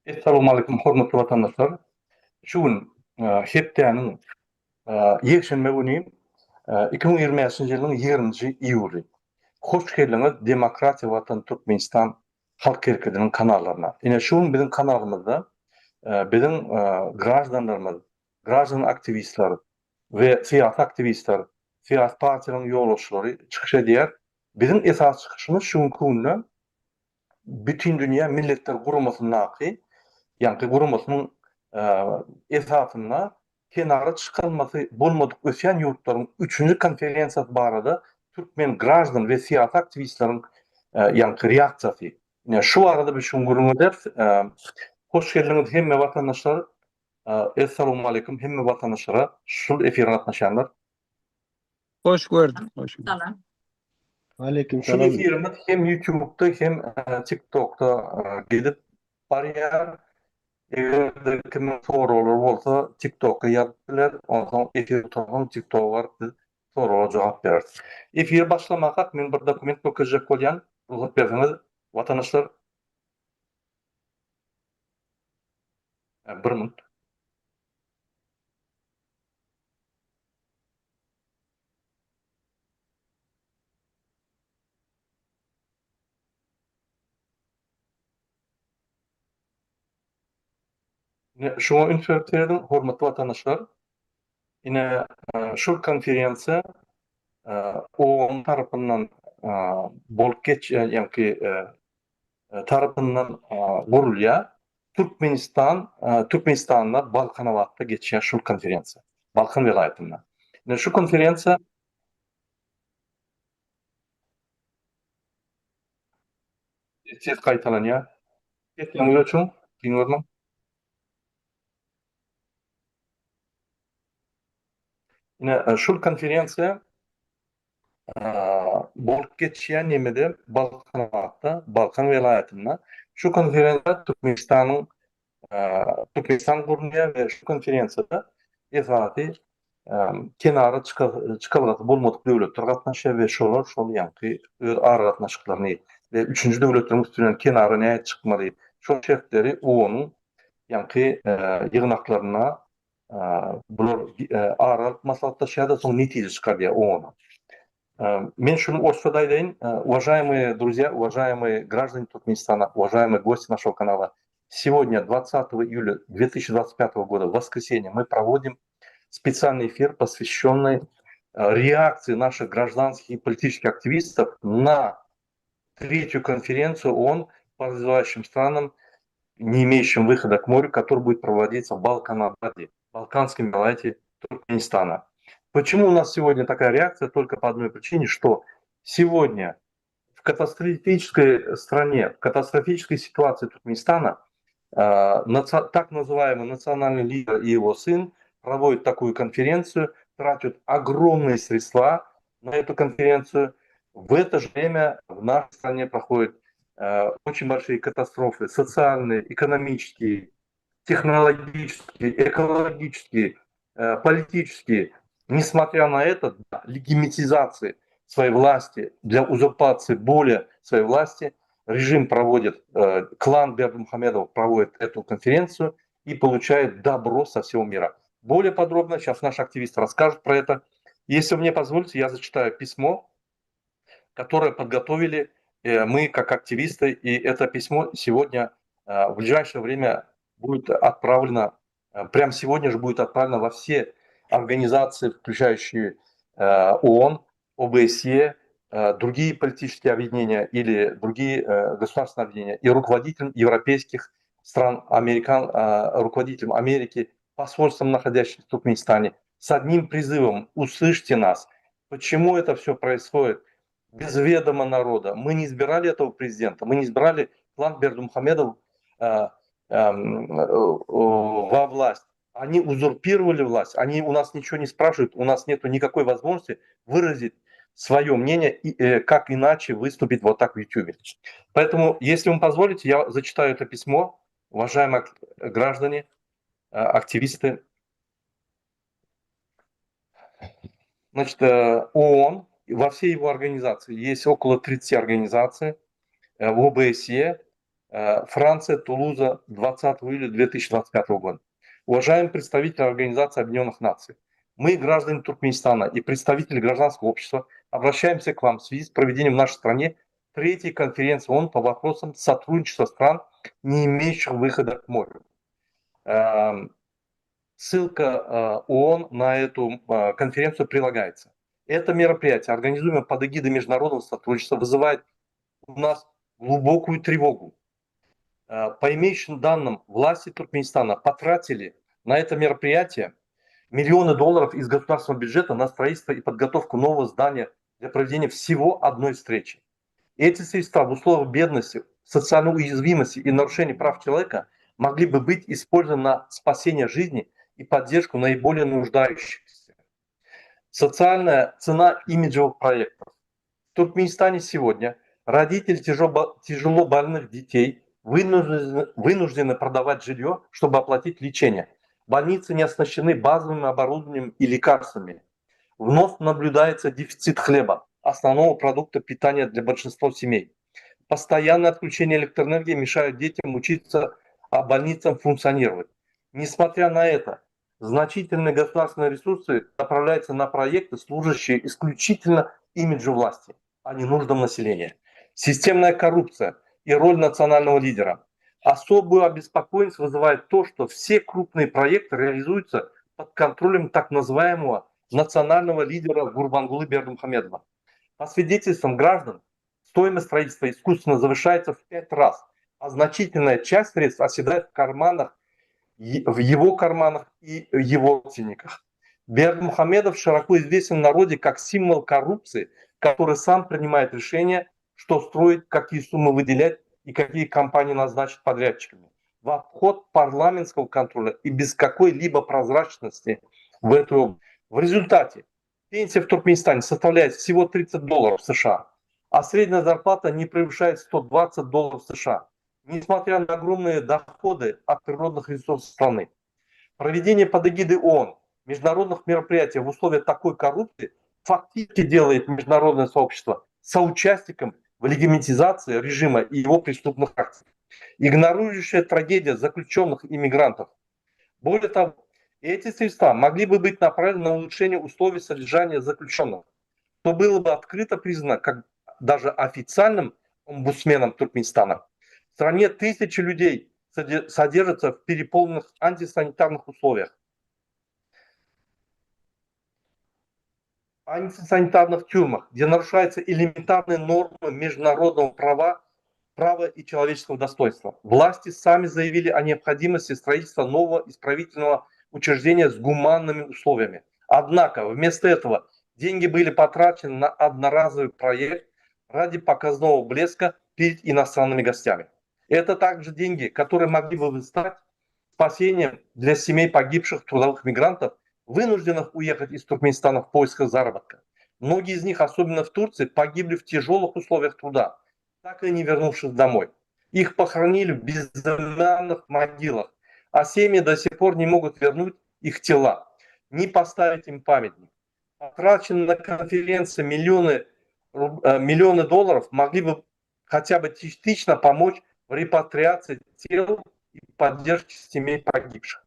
Assalamu alaikum hormatly vatandaşlar. Şu gün hepdäniň ýekşenme güni 2020 ýylyň 20-nji iýuly. Hoş geldiňiz Demokratiýa watan Türkmenistan halk erkidiniň kanallaryna. Ine şu gün biziň kanalymyzda biziň grajdanlarymyz, grajdan aktivistler we siýasat aktivistler, siýasat partiýalarynın ýolbaşçylary çykyş edýär. Biziň esas çykyşymyz şu günde bütün dünýä milletler guramasyny ýa-ni guramasynyň esasyna kenara çykalmasy bolmadyk ösýän ýurtlaryň 3-nji konferensiýasy barada türkmen grajdan we siýasat aktivistleriň ýa-ni reaksiýasy. Şu arada bir şunu gurulmadyr. Hoş geldiňiz hemme vatandaşlar. Assalamu alaikum hemme vatandaşlara. Şul efir gatnaşanlar. Hoş gördüm. Hoş gördüm. Tamam. Aleyküm Şu selam. efirimiz hem YouTube'da hem TikTok'ta gidip barýar. Eğer kimin soruları bolsa TikTok'a yazdılar. Ondan efir tutan TikTok var. Biz sorulara cevap beririz. Efir başlamağa men bir dokument bakacak bolýan. Ruhsat berseňiz vatandaşlar. Bir minut. Şoňa ünsüret berdim, hormatly vatandaşlar. Ine şu konferensiýa OON tarapyndan bolup geçýän ýa-ni tarapyndan gurulýar. Türkmenistanda Balkan wagtda geçýän şu konferensiýa. Balkan welaýatynda. Ine şu konferensiýa ses gaýtalanýar. Etdiňiz üçin diňlerdim. Ine şu konferensiýa bolup geçýän nemede Balkan wagtda, Balkan welaýatynda. Şu konferensiýa Türkmenistan gurulýar we şu konferensiýada esasy kenara çykalgasy bolmadyk döwletler gatnaşýar we şolar şol ýa-ni öz ara gatnaşyklaryny we 3-nji döwletleriň üstünden kenara näme çykmaly, şol şertleri OON'un ýa-ni ýygnaklaryna bular ara maslahatlaşýar da soň netije çykarýar OON. Мен шуну орысча айтайын. Уважаемые друзья, уважаемые граждане Туркменистана, уважаемые гости нашего канала. Сегодня, 20 июля 2025 года, в воскресенье, мы проводим специальный эфир, посвященный реакции наших гражданских и политических активистов на третью конференцию ООН по развивающим странам, не имеющим выхода к морю, которая будет проводиться в Балканададе, Балканском вилаяте Туркменистана. Почему у нас сегодня такая реакция? Только по одной причине, что сегодня в катастрофической стране, в катастрофической ситуации Туркменистана так называемый национальный лидер и его сын проводят такую конференцию, тратят огромные средства на эту конференцию. В это же время в нашей стране проходят очень большие катастрофы социальные, экономические, технологические, экологические, политические. Несмотря на это, для легитимизации своей власти, для узурпации более своей власти, режим проводит, клан Бердымухамедов проводит эту конференцию и получает добро со всего мира. Более подробно сейчас наш активист расскажет про это. Если вы мне позволите, я зачитаю письмо, которое подготовили мы как активисты, и это письмо сегодня, в ближайшее время будет отправлено, прямо сегодня же будет отправлено во все организации, включающие ООН, ОБСЕ, другие политические объединения или другие государственные объединения и руководителям европейских стран, руководителям Америки, посольствам, находящихся в Туркменистане, с одним призывом: услышьте нас. Почему это все происходит без ведома народа? Мы не избирали этого президента, мы не избирали клан Бердымухамедов во власть. Они узурпировали власть, они у нас ничего не спрашивают, у нас нет никакой возможности выразить свое мнение и как иначе выступить вот так в YouTube. Поэтому, если вы позволите, я зачитаю это письмо, уважаемые граждане, активисты. Значит, ООН, во всей его организации, есть около 30 организаций, в ОБСЕ, Франция, Тулуза, 20 июля 2025 года. Уважаемые представители Организации Объединенных Наций, мы, граждане Туркменистана и представители гражданского общества, обращаемся к вам в связи с проведением в нашей стране третьей конференции ООН по вопросам сотрудничества стран, не имеющих выхода к морю. Ссылка ООН на эту конференцию прилагается. Это мероприятие, организуемое под эгидой международного сотрудничества, вызывает у нас глубокую тревогу. По имеющим данным, власти Туркменистана потратили на это мероприятие миллионы долларов из государственного бюджета на строительство и подготовку нового здания для проведения всего одной встречи. Эти средства в условиях бедности, социальной уязвимости и нарушения прав человека могли бы быть использованы на спасение жизни и поддержку наиболее нуждающихся. Социальная цена имиджевых проектов. В Туркменистане сегодня родители тяжело больных детей вынуждены продавать жилье, чтобы оплатить лечение. Больницы не оснащены базовым оборудованием и лекарствами. Вновь наблюдается дефицит хлеба, основного продукта питания для большинства семей. Постоянное отключение электроэнергии мешает детям учиться, а больницам функционировать. Несмотря на это, значительные государственные ресурсы направляются на проекты, служащие исключительно имиджу власти, а не нуждам населения. Системная коррупция и роль национального лидера. Особую обеспокоенность вызывает то, что все крупные проекты реализуются под контролем так называемого национального лидера Гурбангулы Бердымухамедова. По свидетельствам граждан, стоимость строительства искусственно завышается в 5 раз, а значительная часть средств оседает в его карманах и в его родственниках. Бердымухамедов широко известен в народе как символ коррупции, который сам принимает решение, что строить, какие суммы выделять и какие компании назначить подрядчиками. В обход парламентского контроля и без какой-либо прозрачности в эту область. В результате пенсия в Туркменистане составляет всего $30 США, а средняя зарплата не превышает $120 США, несмотря на огромные доходы от природных ресурсов страны. Проведение под эгидой ООН международных мероприятий в условиях такой коррупции фактически делает международное сообщество соучастником в легитимизации режима и его преступных акций, игнорирующая трагедия заключенных иммигрантов. Более того, эти средства могли бы быть направлены на улучшение условий содержания заключенных, что было бы открыто признано как даже официальным омбудсменом Туркменистана. В стране тысячи людей содержатся в переполненных антисанитарных условиях, антисанитарных тюрьмах, где нарушаются элементарные нормы международного права и человеческого достоинства. Власти сами заявили о необходимости строительства нового исправительного учреждения с гуманными условиями. Однако вместо этого деньги были потрачены на одноразовый проект ради показного блеска перед иностранными гостями. Это также деньги, которые могли бы стать спасением для семей погибших трудовых мигрантов, вынужденных уехать из Туркменистана в поисках заработка. Многие из них, особенно в Турции, погибли в тяжелых условиях труда, так и не вернувшись домой. Их похоронили в безымянных могилах, а семьи до сих пор не могут вернуть их тела, не поставить им памятник. Потраченные на конференции миллионы долларов могли бы хотя бы частично помочь в репатриации тел и поддержке семей погибших.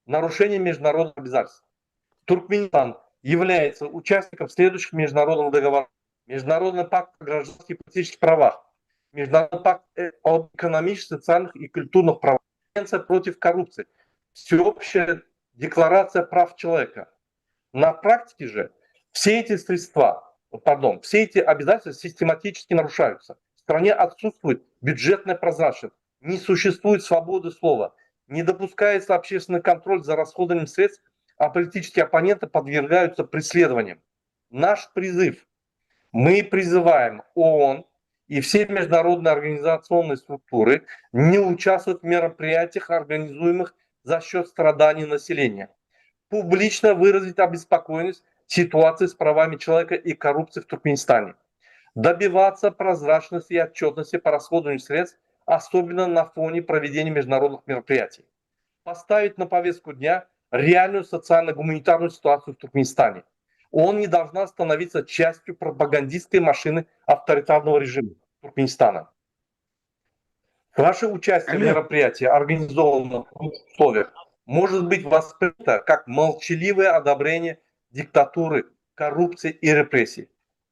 Нарушение международных обязательств. Туркменистан является участником следующих международных договоров: Международный пакт о гражданских и политических правах, Международный пакт об экономических, социальных и культурных правах, Конвенция против коррупции, Всеобщая декларация прав человека. На практике же все эти обязательства систематически нарушаются. В стране отсутствует бюджетная прозрачность, не существует свободы слова, не допускается общественный контроль за расходованием средств, а политические оппоненты подвергаются преследованиям. Наш призыв. Мы призываем ООН и все международные организационные структуры не участвовать в мероприятиях, организуемых за счет страданий населения. Публично выразить обеспокоенность ситуацией с правами человека и коррупцией в Туркменистане. Добиваться прозрачности и отчетности по расходованию средств, особенно на фоне проведения международных мероприятий. Поставить на повестку дня реальную социально-гуманитарную ситуацию в Туркменистане. ООН не должна становиться частью пропагандистской машины авторитарного режима Туркменистана. Ваше участие в мероприятии, организованном в условиях, может быть воспринято как молчаливое одобрение диктатуры, коррупции и репрессий.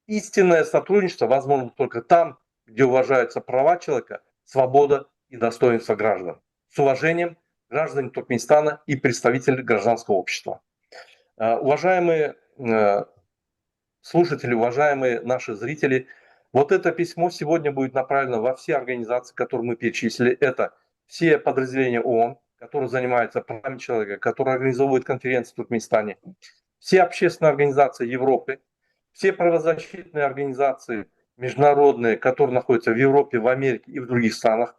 Истинное сотрудничество возможно только там, где уважаются права человека, свобода и достоинство граждан. С уважением, граждане Туркменистана и представители гражданского общества. Уважаемые слушатели, уважаемые наши зрители, вот это письмо сегодня будет направлено во все организации, которые мы перечислили. Это все подразделения ООН, которые занимаются правами человека, которые организовывают конференции в Туркменистане, все общественные организации Европы, все правозащитные организации международные, которые находятся в Европе, в Америке и в других странах,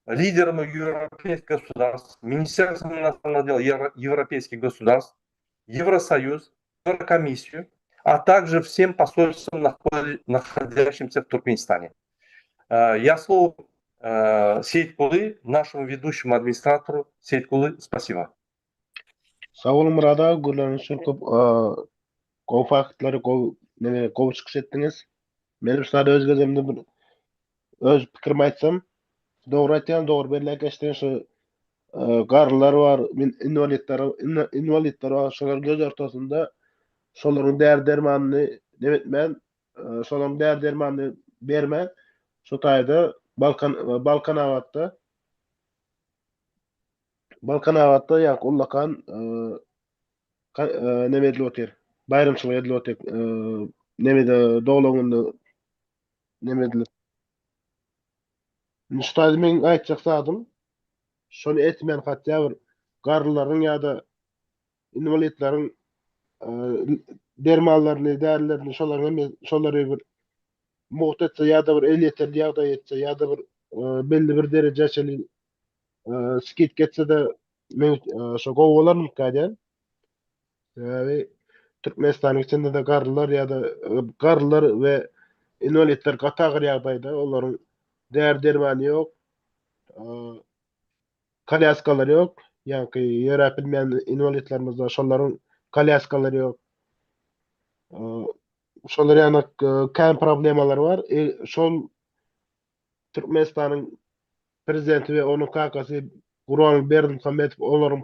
лидерам европейских государств, Министерством иностранных дел европейских государств, Евросоюз, Еврокомиссию, а также всем посольствам, находящимся в Туркменистане. Я слово Сейткулы, нашему ведущему администратору. Сейткулы, спасибо. Sağ olun Murat ağa, gurlarınız üçün köp fakitleri, köp çıkış ettiniz. Benim sana öz gözümde bir öz pikirimi aytsam, doğru aytýan, doğru belläkeşdiň şu garlylar bar, invalidler bar, şolar göz ortasynda şolaryň där dermanyny demekmen, şolaryň där dermanyny bermen, şu taýda Balkan awatda ýa ullakan neme edilip otyr. Bayrymçylyk edilip otyr. Nemede doglamynda neme edilip. Müştahid men aýtjak zadym. Şonu etmen hatda bir garlylaryň ýa-da invalidlaryň dermanlaryny, därlerini şolary bir muhtaç ýa-da bir el ýeterli ýagdaý etse ýa-da bir belli bir derejeçeli skit getse de men şo gowalarym kadýan. Ve Türkmenistan'ın içinde de garlylar ýa-da garlylar we invalidler gatagır ýagdaýda olaryň där dermany ýok, kolyaskalar ýok, ýa-ki ýere bilmeýän invalidlerimiz bar, şolaryň kolyaskalary ýok. Şolar ýa-da kän problemalary bar. Şol Türkmenistanyň prezidenti we onuň kakasy Gurbanguly Berdimuhammedow olaryň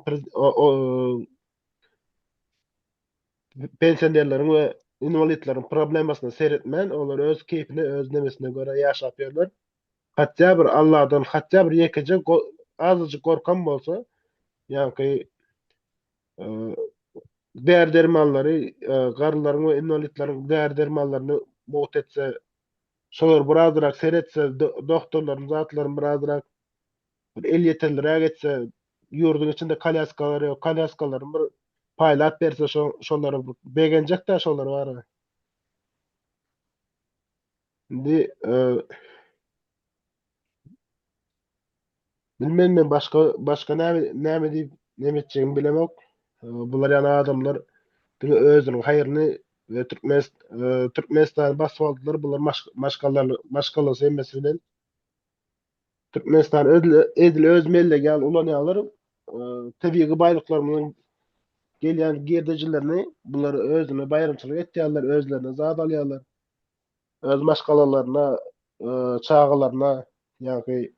pensionerleriň we invalidleriň problemasyny seretmen, olar öz keyfine, öz nemesine göre ýaşap ýörler. Hatda bir Allahdan, hatda bir ýekece azyjyk gorkan bolsa, ýa-ki där dermanlary, garlylaryň we invalidleriň där dermanlaryny mowt etse, şolar birazrak seretse, doktorlaryň zatlaryň birazrak bir el ýeterliräk etse, ýurdun içinde kolyaskalaryň bir paýlap berse, şolary begenjek de şolar bar. Indi bilmem men başga näme diýip neme etjegimi bilemok. Bular ýa-da adamlar özüniň haýyryny we Türkmenistan baswaldylar, bular maşgalasy emesi bilen Türkmenistan edil öz mellegi al ulanýarlar. Tebii baýlyklarymyň gelýän gerdejilerini bular özüne baýramçylyk etýärler, özlerine zat alýarlar. Öz maşgalalaryna, çağalaryna, ýa-ki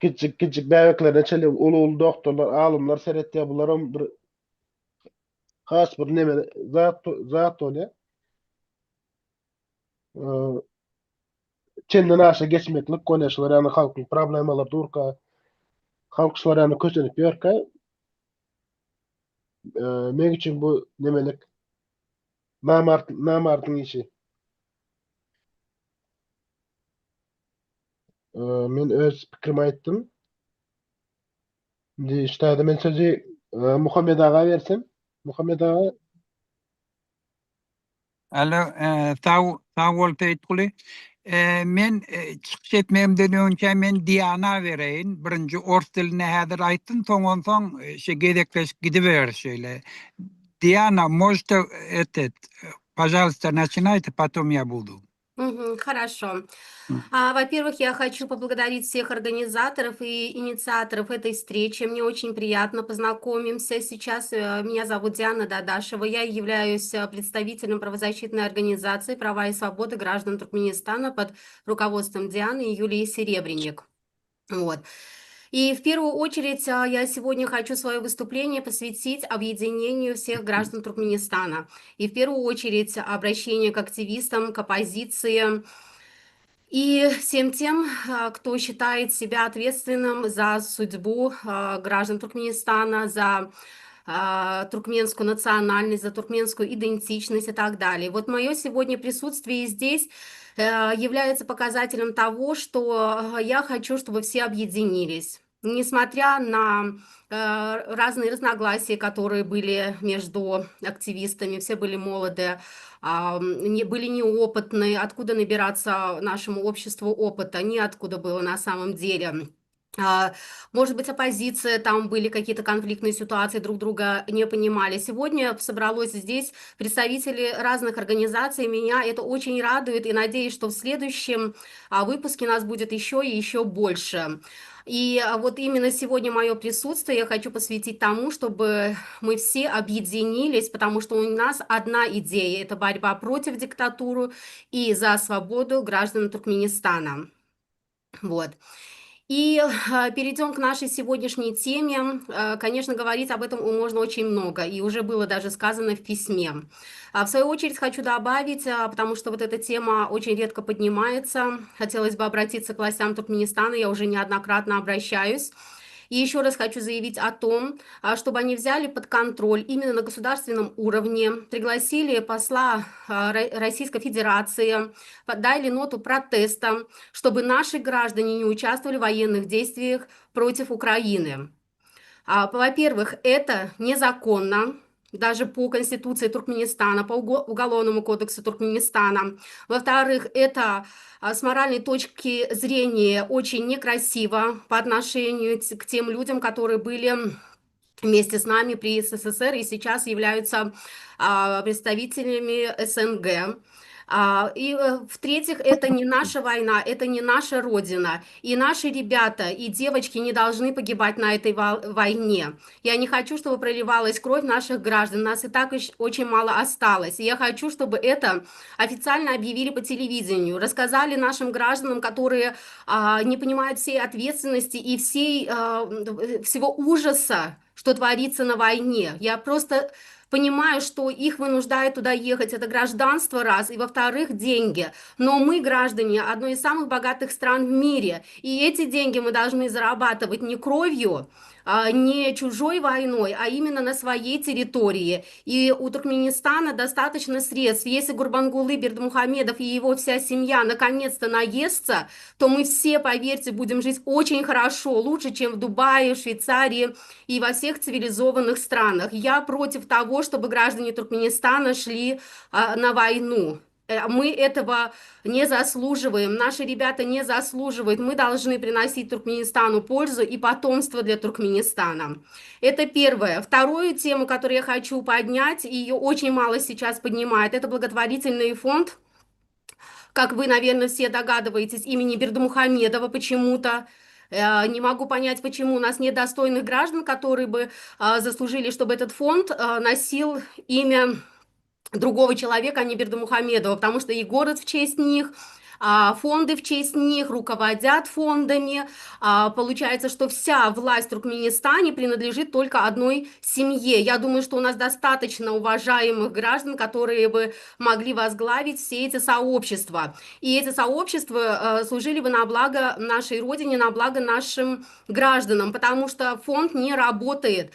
kiçik bägeklerine çeli ulu doktorlar, alymlar seretýär, bularam bir has bir neme zat bolýar. Çenden aşa geçmeklik konuşlar, ýani halkyň problemalary durka, halk şolary ýani köçenip ýörkä, men üçin bu nemelik namartyň işi. Men öz pikirimi aýtdym. Indi şeýle men sözü Muhammed aga bersem. Muhammed aga. Alo, sağ ol Seytkuli. Men çıkış etmemden önce men Diana bereyin. Birinci ors diline häzir aýtdym, soňdan gedekleşip gidiber şeýle. Diana, можете пожалуйста, начинайте, потом я буду. Хорошо. Во-первых, я хочу поблагодарить всех организаторов и инициаторов этой встречи. Мне очень приятно, познакомимся. Сейчас меня зовут Диана Дадашева. Я являюсь представителем правозащитной организации «Права и свободы граждан Туркменистана» под руководством Дианы и Юлии Серебренник. Вот. И в первую очередь я сегодня хочу свое выступление посвятить объединению всех граждан Туркменистана. И в первую очередь обращению к активистам, к оппозиции и всем тем, кто считает себя ответственным за судьбу граждан Туркменистана, за туркменскую национальность, за туркменскую идентичность и так далее. Вот мое сегодня присутствие здесь является показателем того, что я хочу, чтобы все объединились. Несмотря на разные разногласия, которые были между активистами, все были молоды, были неопытны, откуда набираться нашему обществу опыта, ниоткуда было на самом деле. Может быть, оппозиция, там были какие-то конфликтные ситуации, друг друга не понимали. Сегодня собралось здесь представители разных организаций. Меня это очень радует, и надеюсь, что в следующем выпуске нас будет еще и еще больше. И вот именно сегодня мое присутствие я хочу посвятить тому, чтобы мы все объединились, потому что у нас одна идея – это борьба против диктатуры и за свободу граждан Туркменистана. Вот. И перейдем к нашей сегодняшней теме. Конечно, говорить об этом можно очень много, и уже было даже сказано в письме. В свою очередь хочу добавить, потому что вот эта тема очень редко поднимается, хотелось бы обратиться к властям Туркменистана, я уже неоднократно обращаюсь. И еще раз хочу заявить о том, чтобы они взяли под контроль именно на государственном уровне, пригласили посла Российской Федерации, дали ноту протеста, чтобы наши граждане не участвовали в военных действиях против Украины. Во-первых, это незаконно, даже по Конституции Туркменистана, по Уголовному кодексу Туркменистана. Во-вторых, это с моральной точки зрения очень некрасиво по отношению к тем людям, которые были вместе с нами при СССР и сейчас являются представителями СНГ. И в-третьих, это не наша война, это не наша родина. И наши ребята и девочки не должны погибать на этой войне. Я не хочу, чтобы проливалась кровь наших граждан. Нас и так очень мало осталось. И я хочу, чтобы это официально объявили по телевидению, рассказали нашим гражданам, которые не понимают всей ответственности и всего ужаса, что творится на войне. Я просто понимаю, что их вынуждает туда ехать, это гражданство раз, и во-вторых, деньги. Но мы граждане одной из самых богатых стран в мире, и эти деньги мы должны зарабатывать не кровью, не чужой войной, а именно на своей территории. И у Туркменистана достаточно средств. Если Гурбангулы Бердмухамедов и его вся семья наконец-то наестся, то мы все, поверьте, будем жить очень хорошо, лучше, чем в Дубае, в Швейцарии и во всех цивилизованных странах. Я против того, чтобы граждане Туркменистана шли на войну. Мы этого не заслуживаем, наши ребята не заслуживают. Мы должны приносить Туркменистану пользу и потомство для Туркменистана. Это первое. Вторую тему, которую я хочу поднять, ее очень мало сейчас поднимает, это благотворительный фонд, как вы, наверное, все догадываетесь, имени Бердмухамедова почему-то. Не могу понять, почему у нас нет достойных граждан, которые бы заслужили, чтобы этот фонд носил имя другого человека, а не Бердмухамедова, потому что и город в честь них, фонды в честь них, руководят фондами. Получается, что вся власть в Туркменистане принадлежит только одной семье. Я думаю, что у нас достаточно уважаемых граждан, которые бы могли возглавить все эти сообщества. И эти сообщества служили бы на благо нашей Родине, на благо нашим гражданам, потому что фонд не работает.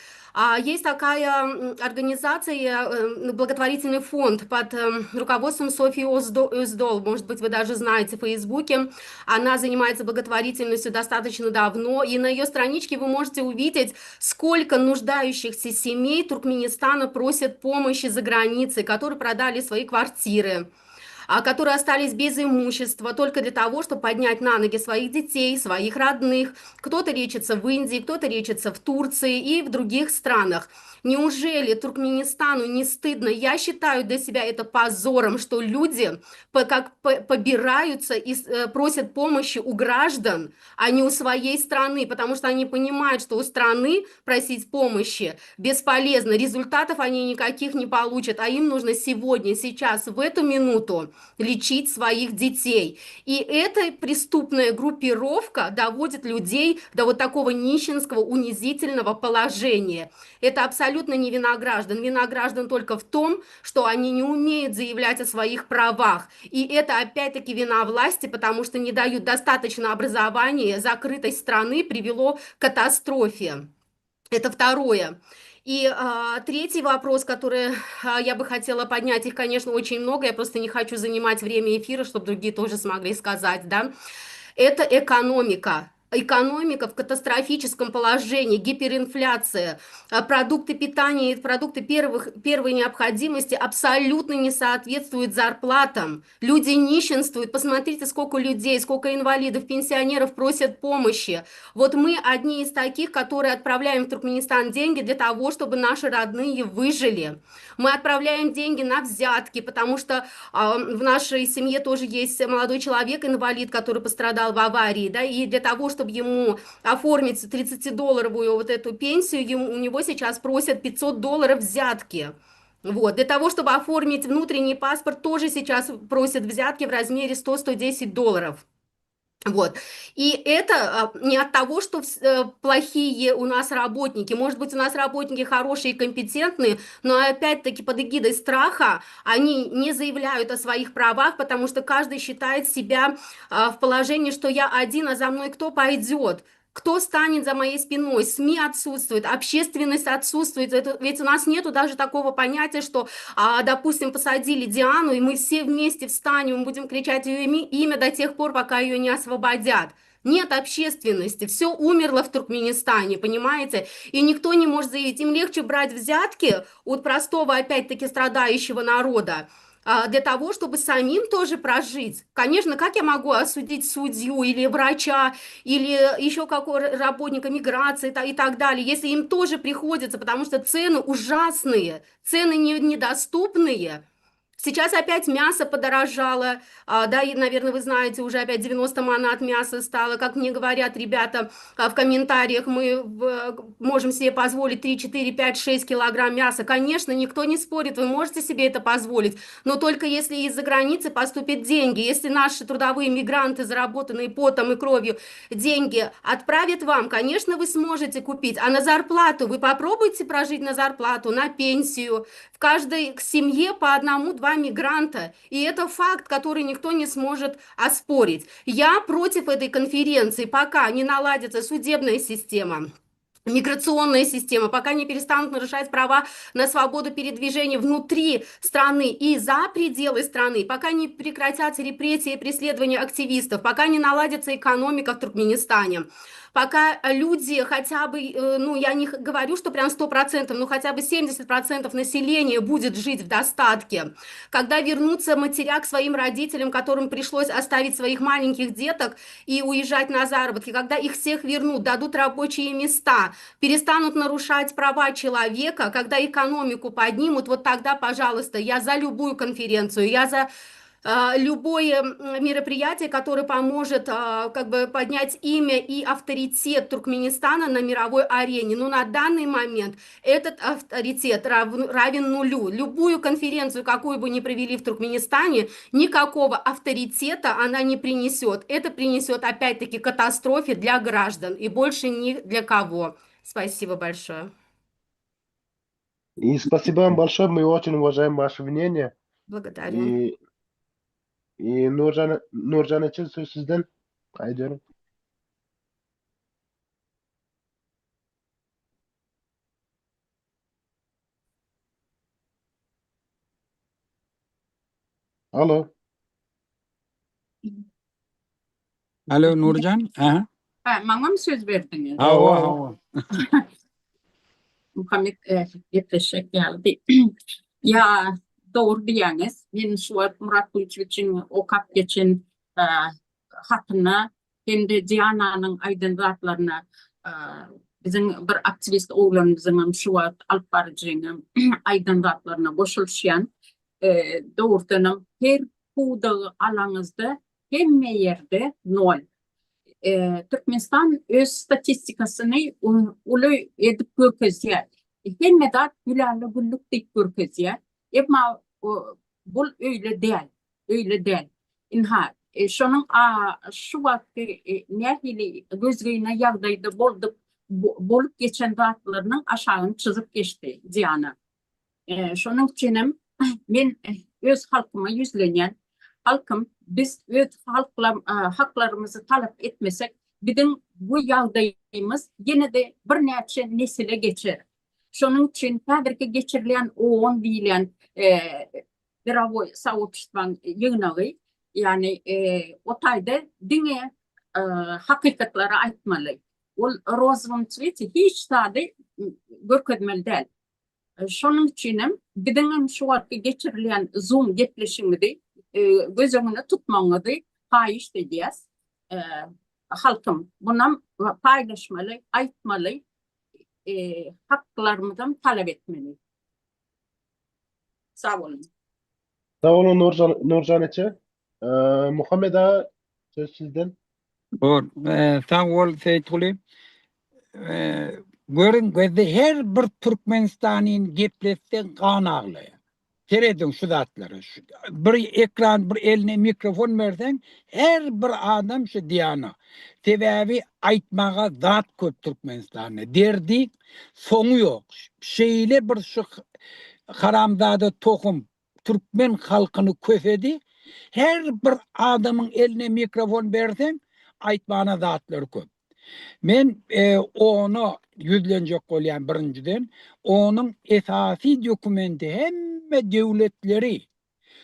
Есть такая организация, благотворительный фонд под руководством Софьи Оздол, может быть, вы даже знаете в Фейсбуке. Она занимается благотворительностью достаточно давно, и на ее страничке вы можете увидеть, сколько нуждающихся семей Туркменистана просят помощи за границей, которые продали свои квартиры, которые остались без имущества только для того, чтобы поднять на ноги своих детей, своих родных. Кто-то лечится в Индии, кто-то лечится в Турции и в других странах. Неужели Туркменистану не стыдно? Я считаю для себя это позором, что люди побираются и просят помощи у граждан, а не у своей страны, потому что они понимают, что у страны просить помощи бесполезно, результатов они никаких не получат, а им нужно сегодня, сейчас, в эту минуту лечить своих детей. И эта преступная группировка доводит людей до вот такого нищенского, унизительного положения. Это абсолютно не вина граждан. Вина граждан только в том, что они не умеют заявлять о своих правах. И это опять-таки вина власти, потому что не дают достаточно образования, закрытость страны привело к катастрофе. Это второе. И третий вопрос, который я бы хотела поднять, их, конечно, очень много, я просто не хочу занимать время эфира, чтобы другие тоже смогли сказать, да, это экономика. Экономика в катастрофическом положении, гиперинфляция, продукты питания и продукты первой необходимости абсолютно не соответствуют зарплатам. Люди нищенствуют. Посмотрите, сколько людей, сколько инвалидов, пенсионеров просят помощи. Вот мы одни из таких, которые отправляем в Туркменистан деньги для того, чтобы наши родные выжили. Мы отправляем деньги на взятки, потому что в нашей семье тоже есть молодой человек, инвалид, который пострадал в аварии, да, и для того, чтобы ему оформить 30-долларовую вот эту пенсию, у него сейчас просят $500 взятки. Вот. Для того, чтобы оформить внутренний паспорт, тоже сейчас просят взятки в размере $100-110. Вот. И это не от того, что плохие у нас работники. Может быть, у нас работники хорошие и компетентные, но опять-таки под эгидой страха они не заявляют о своих правах, потому что каждый считает себя в положении, что я один, а за мной кто пойдет? Кто станет за моей спиной? СМИ отсутствует, общественность отсутствует. Ведь у нас нету даже такого понятия, что, допустим, посадили Диану, и мы все вместе встанем, будем кричать ее имя до тех пор, пока ее не освободят. Нет общественности, все умерло в Туркменистане, понимаете? И никто не может заявить, им легче брать взятки от простого, опять-таки, страдающего народа, для того, чтобы самим тоже прожить. Конечно, как я могу осудить судью или врача, или еще какого работника миграции и так далее, если им тоже приходится, потому что цены ужасные, цены недоступные. Сейчас опять мясо подорожало, да, и, наверное, вы знаете, уже опять 90 манат мяса стало. Как мне говорят ребята в комментариях, мы можем себе позволить 3, 4, 5, 6 килограмм мяса. Конечно, никто не спорит, вы можете себе это позволить, но только если из-за границы поступят деньги, если наши трудовые мигранты, заработанные потом и кровью, деньги отправят вам, конечно, вы сможете купить, а на зарплату вы попробуйте прожить на зарплату, на пенсию. В каждой семье по 1-2 мигранта, и это факт, который никто не сможет оспорить. Я против этой конференции, пока не наладится судебная система, миграционная система, пока не перестанут нарушать права на свободу передвижения внутри страны и за пределы страны, пока не прекратятся репрессии и преследования активистов, пока не наладится экономика в Туркменистане, пока люди хотя бы, ну, я не говорю, что прям 100%, но хотя бы 70% населения будет жить в достатке, когда вернутся матеря к своим родителям, которым пришлось оставить своих маленьких деток и уезжать на заработки, когда их всех вернут, дадут рабочие места, перестанут нарушать права человека, когда экономику поднимут, вот тогда, пожалуйста, я за любую конференцию, я за любое мероприятие, которое поможет как бы поднять имя и авторитет Туркменистана на мировой арене. Но на данный момент этот авторитет равен нулю. Любую конференцию, какую бы ни провели в Туркменистане, никакого авторитета она не принесет. Это принесет опять-таки катастрофе для граждан и больше ни для кого. Спасибо большое. И спасибо вам большое, мы очень уважаем ваше мнение. Благодарю. И Нуржан için söz sizden. Haydi. Alo. Alo Nurcan. Aha. Bana mı söz verdiniz? Hava. Muhammed Yetişek geldi. Ya doğru diyeniz. Ben Suat Murat Gülçeviç'in o kap geçen hatına hem de Diyana'nın aydınlatlarına bizim bir aktivist oğlanımızın Suat Alparcı'nın aydınlatlarına koşulşayan doğrudanım her kudağı alanızda hem yerde nol. Türkmenistan öz statistikasını ulu edip görkezyer. Hem de gülerle güllük deyip görkezyer. Ama bu öyle değil. öyle değil. İnha. Şonun şu vakti nehili gözgeyine yağdaydı bolup geçen zatlarının aşağını çizip geçti Diana. Şonun içinim men öz halkıma yüzlenyen halkım biz öz haklarımızı talep etmesek bizim bu yağdayımız yine de bir neçe nesile geçer. Şonun için tabii geçirilen oğun bilen bravo soğukştvan yığınağı yani otayda dine hakikatları aytmalı. O Roosevelt hiç tadı görkezmeli değil. Şonun içinim bizim şu vakti geçirilen Zoom gepleşimidi göz önüne tutmalıdı. Hayiş dediyiz. Halkım bundan paylaşmalı, aytmalı, haklarımızdan talep etmeli. Sağ olun. Sağ olun Nurcan Eçe. Muhammed Ağa söz sizden. Doğru. Sağ ol Seyituli. Görün gözde her bir Türkmenistan'ın gepleşsen kan ağlıyor. Seyredin şu zatları. Bir ekran, bir eline mikrofon versen her bir adam şu diyana. Sebebi aytmağa zat köp Türkmenistan'ı. Derdi sonu yok. Şeyle bir şu haramzade tohum Türkmen halkını köfedi. Her bir adamın eline mikrofon versen aytmağına zatları köp. Men onu yüzlenecek olayan birinciden onun esasi dokumenti hemme devletleri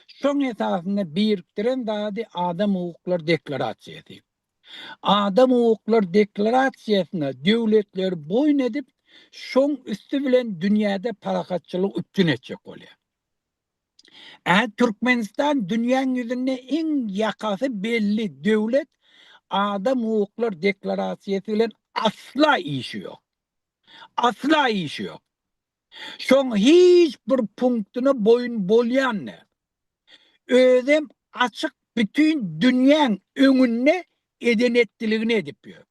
şun esasında biriktiren dadi Adam Hukukları Deklarasyası. Adam Hukukları Deklarasyasına devletler boyun edip şun üstü bilen dünyada parakatçılık üstün edecek oluyor. Türkmenistan dünyanın yüzünde en yakası belli devlet Adam Hukukları Deklarasyası ile asla işi yok. Asla işi yok. Şun hiçbir punktunu boyun bolyan ne? Özüm açık bütün dünyanın önüne edenettiliğini edip diyor.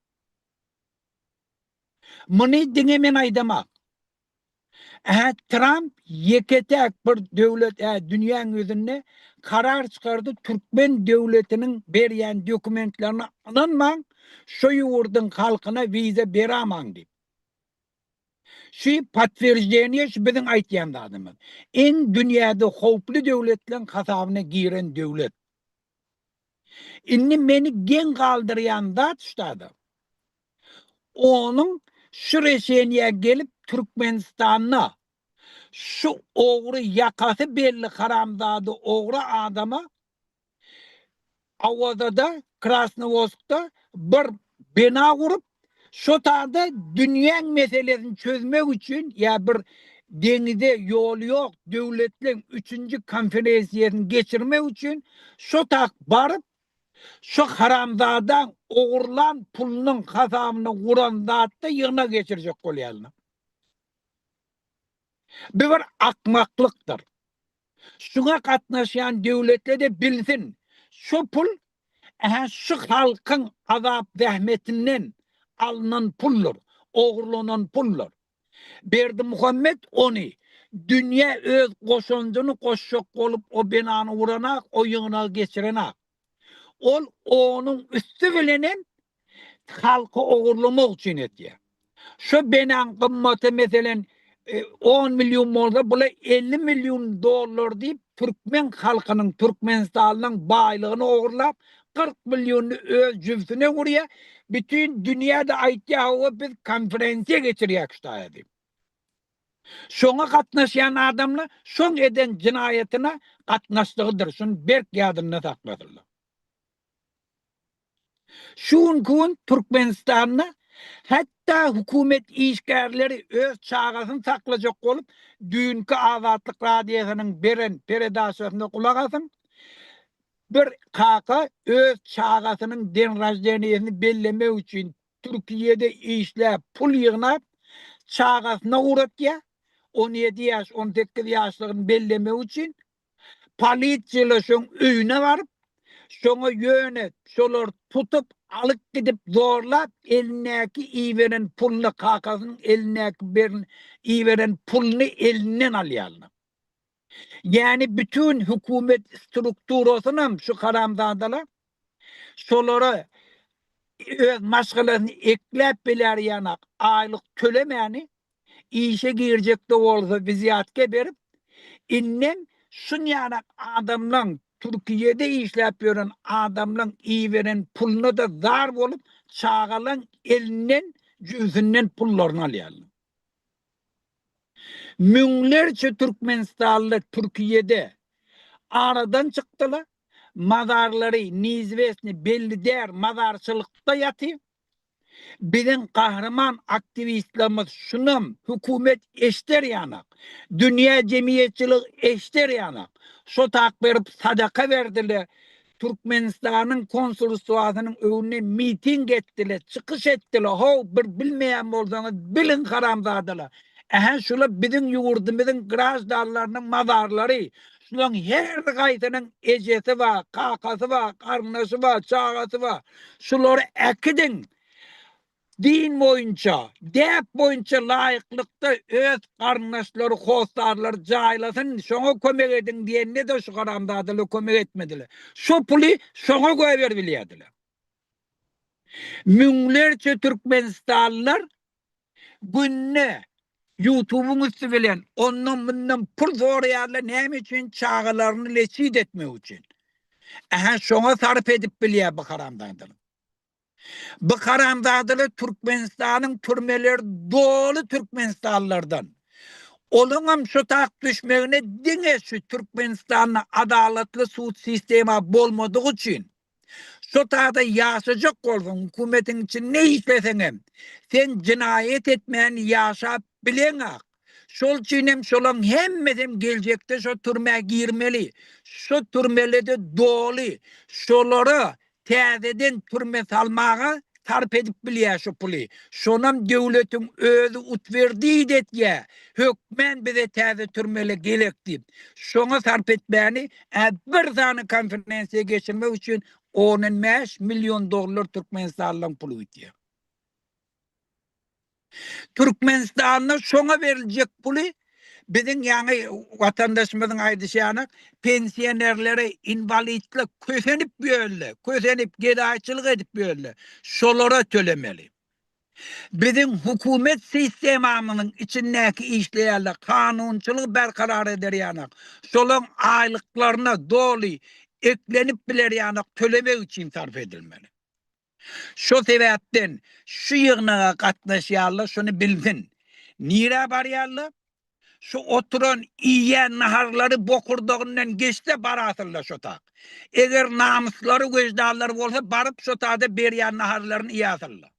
Bunu dinlemen aydamak. Trump yeketek bir devlet dünyanın yüzünde karar çıkardı. Türkmen devletinin veriyen dokumentlerini alınman, şu yurdun halkına vize veremem deyip. Şu patverjeniye şu bizim aytyan adamız. En dünyada hoplu devletlerin kasabına giren devlet. İnni beni gen kaldırayan da tutadı. Onun şu reşeniye gelip Türkmenistan'a şu oğru yakası belli haramzadı oğru adama Avazada, Krasnovodsk'ta bir bina kurup şu tarzda dünyanın meselesini çözmek için ya bir denize yol yok devletlerin 3. konferansiyasını geçirmek için şu tak barıp şu haramzadan oğurlan pulunun kasabını kuran zatta yığına geçirecek kolyalını. Bir akmaklıktır. Şuna katnaşan devletler de bilsin. Şu pul şu halkın azap zahmetinden alınan pullar, oğurlanan pullar. Berdi Muhammed onu dünya öz koşuncunu koşacak olup o binanı vuranak, o yığına geçirenak. Onun üstü bilenen halkı oğurlamak için ediyor. Şu binanın kıymeti mesela 10 milyon dolar, bula 50 milyon dolar deyip Türkmen halkının, Türkmenistan'ın baylığını oğurlap 40 milyonu öz cüftüne vuruyor. Bütün dünyada aytyağı biz konferansiye geçiriyor işte. Şuna katnaşan adamla şun eden cinayetine katnaştığıdır. Şun berk yadına sakladırlar. Şun kun Türkmenistan'na hatta hükümet işgärleri öz çağasını saklayacak olup dünkü Azatlık Radyosu'nun beren peredasörüne kulak asın. Bir kaka öz çağasının denrajdeniyesini belleme için Türkiye'de işler pul yığınap çağasına uğrat ya 17 yaş 18 yaşlarını belleme için politsiyalı şun öyüne varıp şuna yönet, şolar tutup alıp gidip zorlap elindeki iyi veren pulunu kakasının elindeki iyi veren pulunu elinden alıyorlar. Yani bütün hükümet strukturasının şu karamzadalar şolara öz maşgalany eklep biler yanak aylık tölemeni işe girecek de olsa viziyatke berip innen şun yanak adamlan Türkiye'de işlep yören adamlan iyi veren pulunu da zar bolup çağalan elinden cüzünden pullarını alıyorlar. Münglerce Türkmenistanlı Türkiye'de aradan çıktılar. Mazarları, nizvesini belli der mazarçılıkta yatıyor. Bizim kahraman aktivistlerimiz şunum, hükümet eşter yanak, dünya cemiyetçilik eşter yanak. Şu tak verip sadaka verdiler. Türkmenistan'ın konsolosluğunun önüne miting ettiler, çıkış ettiler. Ho bir bilmeyen olsanız bilin haramzadılar. Şula bizim yurdumuzun grajdarlarının mazarları. Şunun her kaytının ecesi var, kakası var, karnası var, çağası var. Şuları ekidin. Din boyunca, dep boyunca layıklıkta öz karnaşları, hostarlar caylasın, şoňa kömek edin diýende de şu garamdadylar kömek etmediler. Şu puli şoňa goýber bilýärdiler. Müňlerçe Türkmenistanlılar günne YouTube'un üstü bilen ondan bundan pul soraýarlar näme üçin çağalaryny leçid etmek üçin. Şoňa sarf edip bilýär bu garamdadylar. Bu karamdadılı Türkmenistan'ın türmeleri dolu Türkmenistanlardan. Olunam şu tak düşmeğine dine şu Türkmenistan'ın adaletli suç sistemi bolmadığı için. Şu takda yaşayacak olsun hükümetin için ne işlesenem. Sen cinayet etmeyen yaşap bilenak. Şol çiğnem şolan hemmeden gelecekte şu türmeye girmeli. Şu türmelede dolu. Şoları täzeden türme salmağa sarp edip bilýär şu puly. Şonam döwletin özü utverdi detye. Hökmen bize täze türmele gelekdi. Şoňa sarp etmäni bir zany konferensiýa geçirmek üçin 15 milyon dolar Türkmenistanlyň puly gitdi. Türkmenistan'a şoňa veriljek puly bizim yani vatandaşımızın aýdyşýany pensionerlere invalidlik kösenip böldü. Kösenip gedaýçylyk edip böldü. Şolara tölemeli. Bizim hükümet sistemamynyň içindäki işleýärler kanunçylyk berkarar eder ýanak. Şolaň aýlyklaryna doly eklenip biler ýanak tölemek üçin sarf edilmeli. Şu sebäpden şu ýygnaga gatnaşýarlar şunu bilsin. Nire barýarlar? Şu oturan iýen naharları bokurduğundan geçse barasırlar şu tak. Eger namusları göjdarlar bolsa barıp şu takda berýän naharlaryny iýasırlar.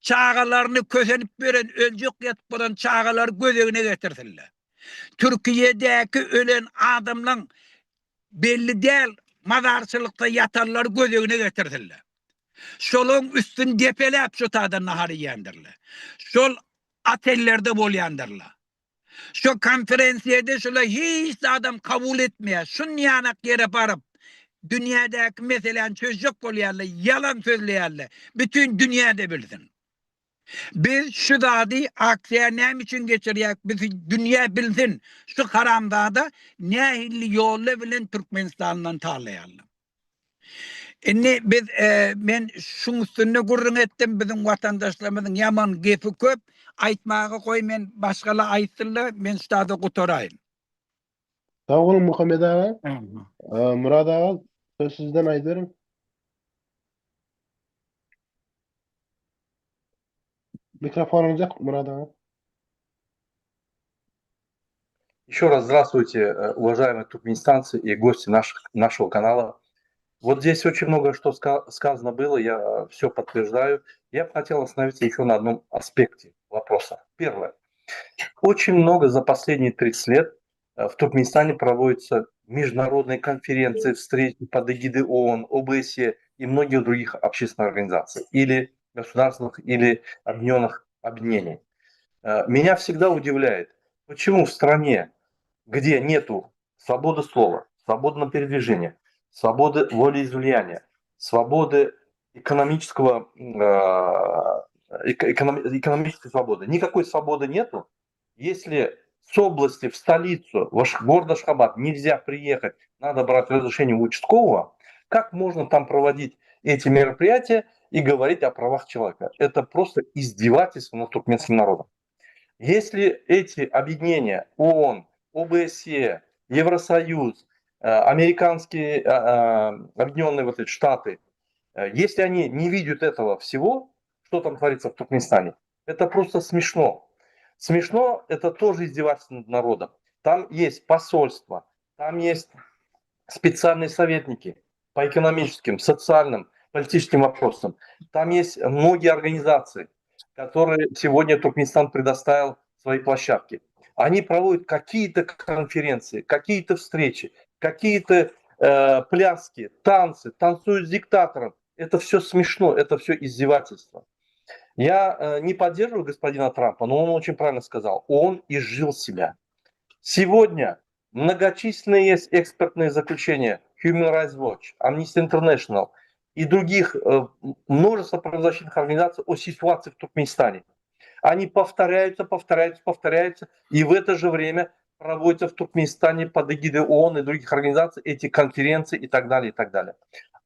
Çağalarını kösenip beren öljek ýatyp bolan çağalar gözegine getirsinler. Türkiýedäki ölen adamlaryň belli däl mazarçylykda ýatarlar gözegine getirsinler. Şolun üstün depelep şu takda nahar ýendirler. Şol atellerde bolýandyrlar. Şu konferensiyede şula hiç adam kabul etmeýär. Şun ýanak yere barıp dünyadaki meselen çözecek bolýarlar, yalan sözleýärler. Bütün dünyada bilsin. Biz şu zady aksiýa näme üçin geçirýäk? Biz dünya bilsin. Şu karamdada nähilli ýolla bilen Türkmenistandan taýlaýarlar. Indi biz men şuň üstünde gurrun etdim bizim vatandaşlarymyzyň ýaman gepi köp. Aýtmagy goý men başgala aýtdylar, men şurada gutaraýyn. Sağ olun Muhammed ağa. Murad ağa söz sizden aýdyryn. Mikrofonunuz yok Murad ağa. Еще раз здравствуйте, уважаемые туркменистанцы и гости нашего канала. Вот здесь очень много что сказано было, я все подтверждаю. Я бы хотел остановиться еще на одном аспекте вопроса. Первое. Очень много за последние 30 лет в Туркменистане проводятся международные конференции, встречи под эгидой ООН, ОБСЕ и многих других общественных организаций, или государственных, или объединенных объединений. Меня всегда удивляет, почему в стране, где нету свободы слова, свободного передвижения, свободы волеизъявления, свободы экономической свободы. Никакой свободы нету, если с области в столицу, в город Ашхабад нельзя приехать, надо брать разрешение у участкового, как можно там проводить эти мероприятия и говорить о правах человека? Это просто издевательство над туркменским народом. Если эти объединения ООН, ОБСЕ, Евросоюз, американские объединенные вот эти штаты, если они не видят этого всего, что там творится в Туркменистане, это просто смешно. Смешно, это тоже издевательство над народом. Там есть посольство, там есть специальные советники по экономическим, социальным, политическим вопросам. Там есть многие организации, которые сегодня Туркменистан предоставил свои площадки. Они проводят какие-то конференции, какие-то встречи, какие-то пляски, танцы, танцуют с диктатором. Это все смешно, это все издевательство. Я не поддерживаю господина Трампа, но он очень правильно сказал. Он изжил себя. Сегодня многочисленные есть экспертные заключения Human Rights Watch, Amnesty International и других множество правозащитных организаций о ситуации в Туркменистане. Они повторяются, и в это же время проводятся в Туркменистане под эгидой ООН и других организаций эти конференции и так далее, и так далее.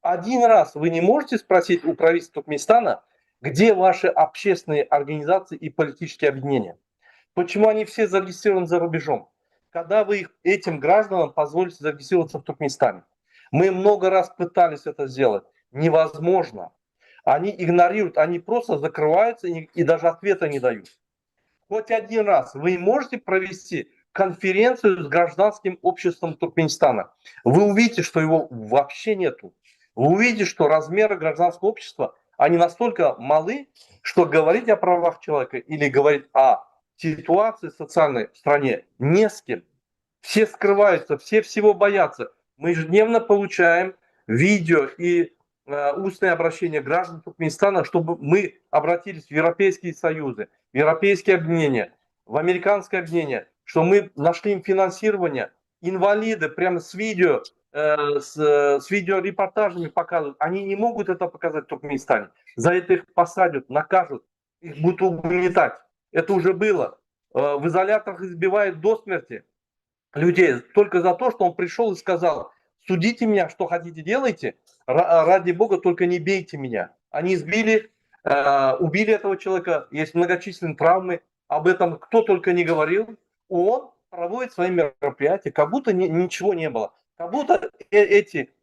Один раз вы не можете спросить у правительства Туркменистана, где ваши общественные организации и политические объединения? Почему они все зарегистрированы за рубежом? Когда вы этим гражданам позволите зарегистрироваться в Туркменистане? Мы много раз пытались это сделать. Невозможно. Они игнорируют, они просто закрываются и даже ответа не дают. Хоть один раз вы можете провести конференцию с гражданским обществом Туркменистана. Вы увидите, что его вообще нету. Вы увидите, что размеры гражданского общества, они настолько малы, что говорить о правах человека или говорить о ситуации социальной в стране не с кем. Все скрываются, все всего боятся. Мы ежедневно получаем видео и устное обращение граждан Туркменистана, чтобы мы обратились в Европейские союзы, в Европейские объединения, в Американское объединение, что мы нашли им финансирование. Инвалиды прямо с видео, с видеорепортажами показывают. Они не могут это показать в Туркменистане. За это их посадят, накажут, их будут угнетать. Это уже было. В изоляторах избивают до смерти людей только за то, что он пришел и сказал: судите меня, что хотите делайте, ради Бога, только не бейте меня. Они избили, убили этого человека, есть многочисленные травмы, об этом кто только не говорил. Он проводит свои мероприятия, как будто ничего не было. Как будто эти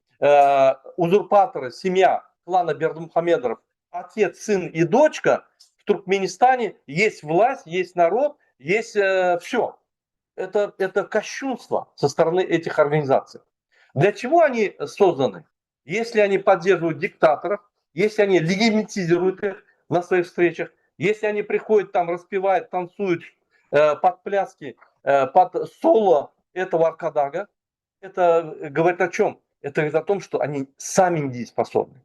узурпаторы, семья клана Бердымухамедовых, отец, сын и дочка, в Туркменистане есть власть, есть народ, есть все. Это кощунство со стороны этих организаций. Для чего они созданы? Если они поддерживают диктаторов, если они легитимизируют их на своих встречах, если они приходят там, распевают, танцуют под пляски, под соло этого Аркадага, это говорит о чем? Это говорит о том, что они сами недееспособны.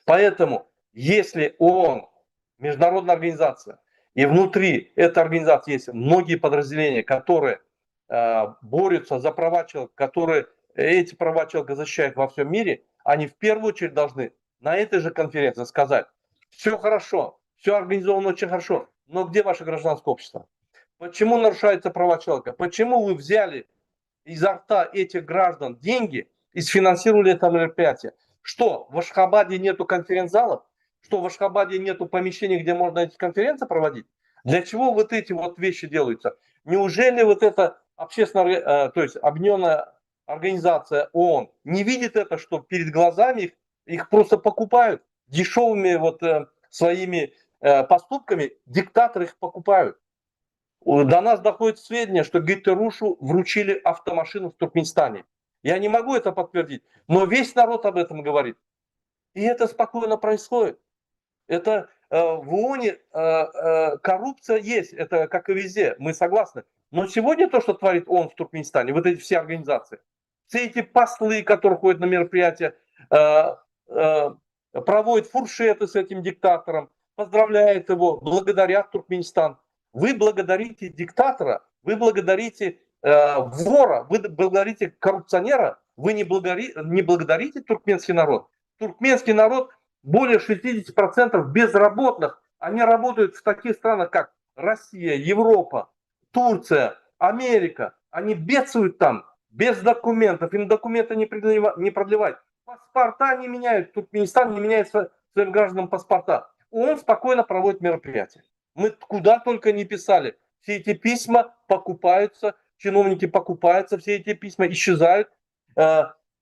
Поэтому, если ООН, международная организация, и внутри этой организации есть многие подразделения, которые борются за права человека, которые эти права человека защищают во всем мире, они в первую очередь должны на этой же конференции сказать: все хорошо, все организовано очень хорошо, но где ваше гражданское общество? Почему нарушаются права человека? Почему вы взяли изо рта этих граждан деньги и сфинансировали это мероприятие? Что, в Ашхабаде нету конференц-залов? Что, в Ашхабаде нету помещений, где можно эти конференции проводить? Для чего вот эти вот вещи делаются? Неужели вот эта общественная, то есть объединенная организация ООН не видит это, что перед глазами их просто покупают дешевыми вот своими поступками, диктаторы их покупают. До нас доходит сведения, что Гейтерушу вручили автомашину в Туркменистане. Я не могу это подтвердить, но весь народ об этом говорит. И это спокойно происходит. Это в ООНе коррупция есть, это как и везде, мы согласны. Но сегодня то, что творит ООН в Туркменистане, вот эти все организации, все эти послы, которые ходят на мероприятия, проводят фуршеты с этим диктатором, поздравляют его, благодарят Туркменистан. Вы благодарите диктатора, вы благодарите вора, вы благодарите коррупционера, вы не благодарите туркменский народ. Туркменский народ, более 60% безработных, они работают в таких странах, как Россия, Европа, Турция, Америка, они бедствуют там без документов, им документы не продлевать. Паспорта не меняют, Туркменистан не меняет своим гражданам паспорта. Он спокойно проводит мероприятия. Мы куда только не писали. Все эти письма покупаются, чиновники покупаются, все эти письма исчезают.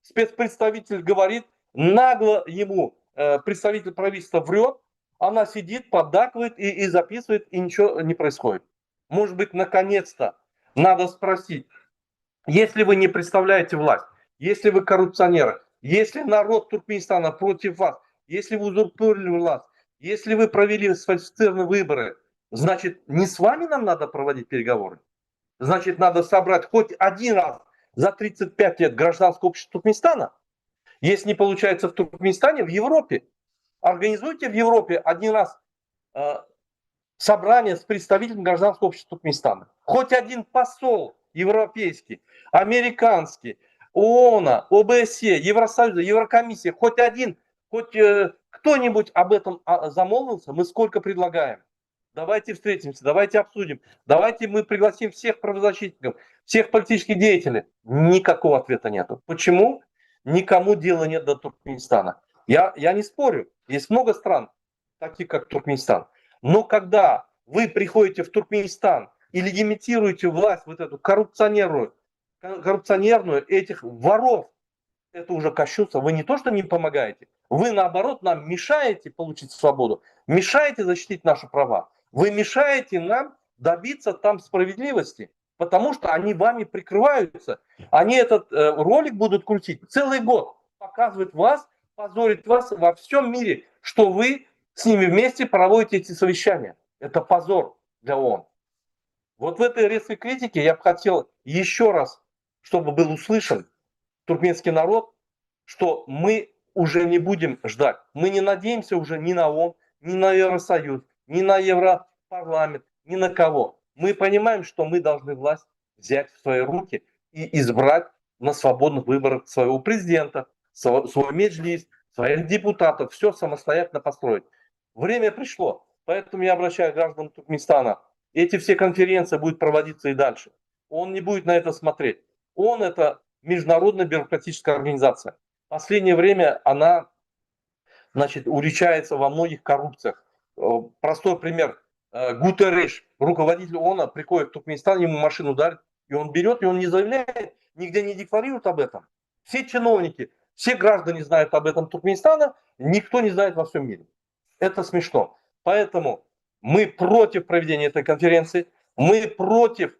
Спецпредставитель говорит, нагло ему представитель правительства врет, она сидит, поддакивает и записывает, и ничего не происходит. Может быть, наконец-то надо спросить, если вы не представляете власть, если вы коррупционеры, если народ Туркменистана против вас, если вы узурпировали власть, если вы провели сфальсифицированные выборы, значит, не с вами нам надо проводить переговоры. Значит, надо собрать хоть один раз за 35 лет гражданское общество Туркменистана. Если не получается в Туркменистане, в Европе. Организуйте в Европе один раз собрание с представителем гражданского общества Туркменистана. Хоть один посол европейский, американский, ООН, ОБСЕ, Евросоюза, Еврокомиссия, хоть один, хоть кто-нибудь об этом замолвился, мы сколько предлагаем. Давайте встретимся, давайте обсудим, давайте мы пригласим всех правозащитников, всех политических деятелей. Никакого ответа нету. Почему? Никому дела нет до Туркменистана. Я не спорю, есть много стран, таких как Туркменистан. Но когда вы приходите в Туркменистан и легитимируете власть, вот эту коррупционерную этих воров, это уже кощунство. Вы не то, что не помогаете, вы наоборот нам мешаете получить свободу, мешаете защитить наши права. Вы мешаете нам добиться там справедливости, потому что они вами прикрываются. Они этот ролик будут крутить целый год, показывать вас, позорить вас во всем мире, что вы с ними вместе проводите эти совещания. Это позор для ООН. Вот в этой резкой критике я бы хотел еще раз, чтобы был услышан туркменский народ, что мы уже не будем ждать. Мы не надеемся уже ни на ООН, ни на Евросоюз, ни на Европарламент, ни на кого. Мы понимаем, что мы должны власть взять в свои руки и избрать на свободных выборах своего президента, свой меджлис, своих депутатов, все самостоятельно построить. Время пришло, поэтому я обращаюсь к гражданам Туркменистана. Эти все конференции будут проводиться и дальше. Он не будет на это смотреть. Он это международная бюрократическая организация. В последнее время она, значит, уличается во многих коррупциях. Простой пример. Гутерреш, руководитель ООН, приходит в Туркменистан, ему машину дарит, и он берет, и он не заявляет, нигде не декларирует об этом. Все чиновники, все граждане знают об этом Туркменистана, никто не знает во всем мире. Это смешно. Поэтому мы против проведения этой конференции, мы против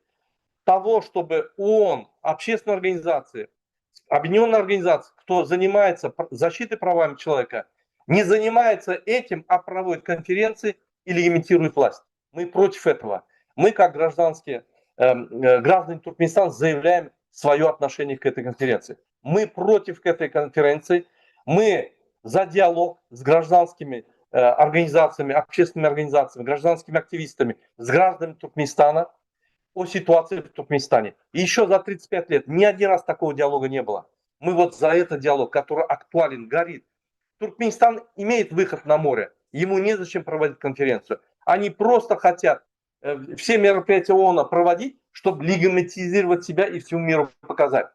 того, чтобы ООН, общественные организации, объединенные организации, кто занимается защитой правами человека, не занимается этим, а проводит конференции или имитирует власть. Мы против этого. Мы, как граждане Туркменистана, заявляем свое отношение к этой конференции. Мы против этой конференции. Мы за диалог с гражданскими организациями, общественными организациями, гражданскими активистами, с гражданами Туркменистана о ситуации в Туркменистане. И еще за 35 лет ни один раз такого диалога не было. Мы вот за этот диалог, который актуален, горит. Туркменистан имеет выход на море. Ему незачем проводить конференцию. Они просто хотят все мероприятия ООН проводить, чтобы легитимизировать себя и всему миру показать.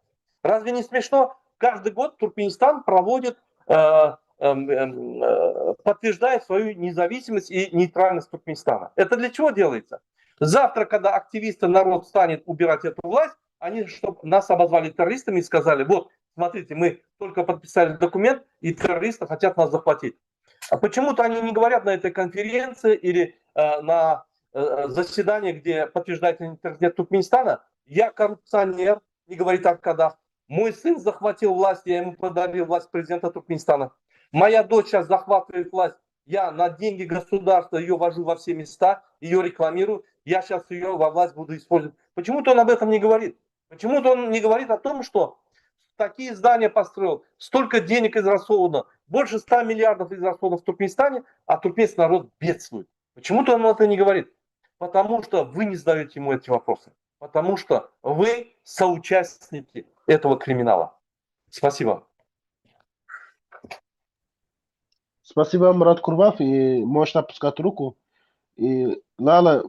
Разве не смешно? Каждый год Туркменистан проводит, подтверждает свою независимость и нейтральность Туркменистана. Это для чего делается? Завтра, когда активисты, народ станет убирать эту власть, они чтобы нас обозвали террористами и сказали, вот, смотрите, мы только подписали документ, и террористы хотят нас захватить. А почему-то они не говорят на этой конференции или на заседании, где подтверждает интернет Туркменистана, я коррупционер, не говорит Аркадав. Мой сын захватил власть, я ему подарил власть президента Туркменистана. Моя дочь сейчас захватывает власть, я на деньги государства ее вожу во все места, ее рекламирую, я сейчас ее во власть буду использовать. Почему-то он об этом не говорит. Почему-то он не говорит о том, что такие здания построил, столько денег израсходовано, больше 100 миллиардов израсходовано в Туркменистане, а туркменский народ бедствует. Почему-то он это не говорит. Потому что вы не задаете ему эти вопросы. Потому что вы соучастники этого криминала. Спасибо. Спасибо, Мурат Курбав. И можешь опускать руку. И Лала,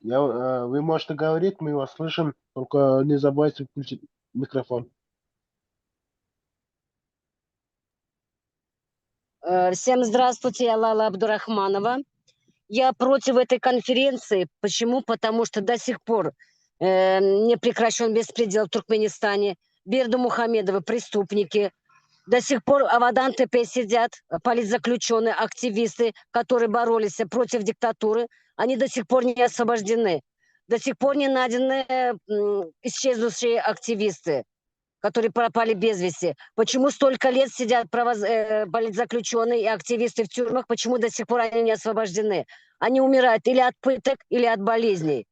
Вы можете говорить, мы вас слышим, только не забывайте включить микрофон. Всем здравствуйте, я Лала Абдурахманова. Я против этой конференции. Почему? Потому что до сих пор не прекращен беспредел в Туркменистане. Бердымухамедовы преступники. До сих пор в Авадан-ТП сидят политзаключенные, активисты, которые боролись против диктатуры. Они до сих пор не освобождены. До сих пор не найдены исчезнувшие активисты, которые пропали без вести. Почему столько лет сидят политзаключенные и активисты в тюрьмах? Почему до сих пор они не освобождены? Они умирают или от пыток, или от болезней.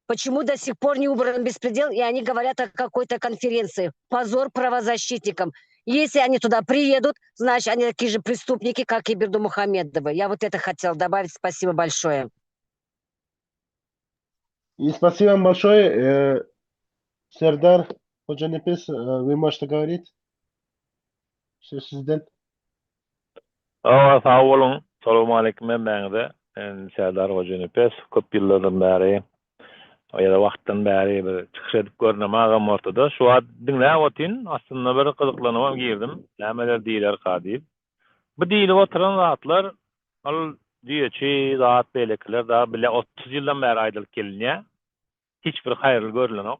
Почему до сих пор не убран беспредел, и они говорят о какой-то конференции? Позор правозащитникам. Если они туда приедут, значит, они такие же преступники, как и Бердымухамедовы. Я вот это хотела добавить. Спасибо большое. И спасибо вам большое. Сердар Ходжанепес, вы можете говорить? Söz sizden. Sağ olun. Assalamu alaykum ben Serdar Hoca Nefes. Köp yıllardan beri ya da wagtdan beri bir çıkış edip görnemagam ortada. Şu an dinläp otin aslında bir kızıklanmam girdim. Nämeler diýler kadip. Bu diýilip oturan zatlar al diýeçi zat belekler da bile 30 ýyldan beri aýdylyp gelinýär. Hiçbir haýyrly görülen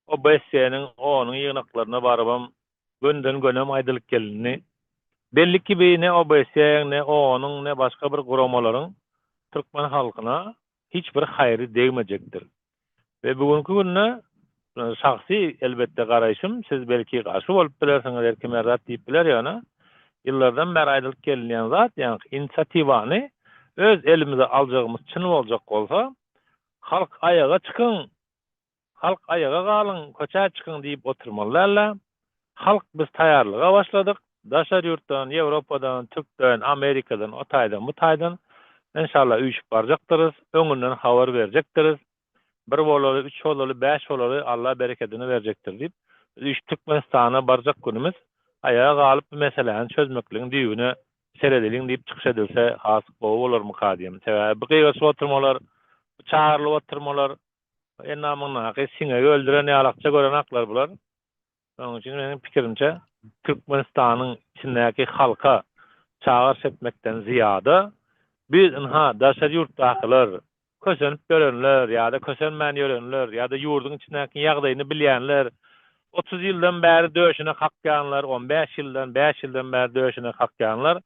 o BS'nin onun ýygnaklaryna barabam gönden gönem aýdylyp gelinni. Belli ki ne OBS'nin ne onun ne başka bir guramaların Türkmen halkına hiçbir hayrı değmeyecektir. Ve bugünkü gününe şahsi elbette garaýşym siz belki garşy bolup bilersiňiz erkim erat diýip biler ýa-ni. Yıllardan beri aýdylyp gelinýän zat ýa-ni inisiativany öz elimize aljagymyz çyn boljak bolsa halk ayaga çykyn. Halk ayaga galyň, köçä çykyn diýip oturmalylar. Halk biz taýarlyga başladyk. Daşar yurtdan, Ýewropadan, Türkden, Amerikadan, o taýdan, bu taýdan inşallah üýşüp barjaktyrys, öňünden habar berjektiriz. 1 bolaly, 3 bolaly, 5 bolaly Allah bereketini berjektir diýip üç Türkmenistana barjak günümiz ayağa galyp bu meseleni çözmekligiň diýüne serediliň diýip çykyş edilse hasy bolarmy kadýym. Sebäbi bu gyýgaş oturmalar, bu çağırlyp oturmalar enamyna siňe öldüren ýalakça gören aklar bular. Onuň üçin meniň pikirimçe Türkmenistanyň içindäki halka çağırş etmekden ziyada biz daşar ýurtdakylar, kösenip görenler ýa-da kösenmän ýörenler ýa-da ýurduň içindäki ýagdaýyny bilýänler 30 ýyldan bäri döşüne hakýanlar, 15 ýyldan, 5 ýyldan bäri döşüne hakýanlar.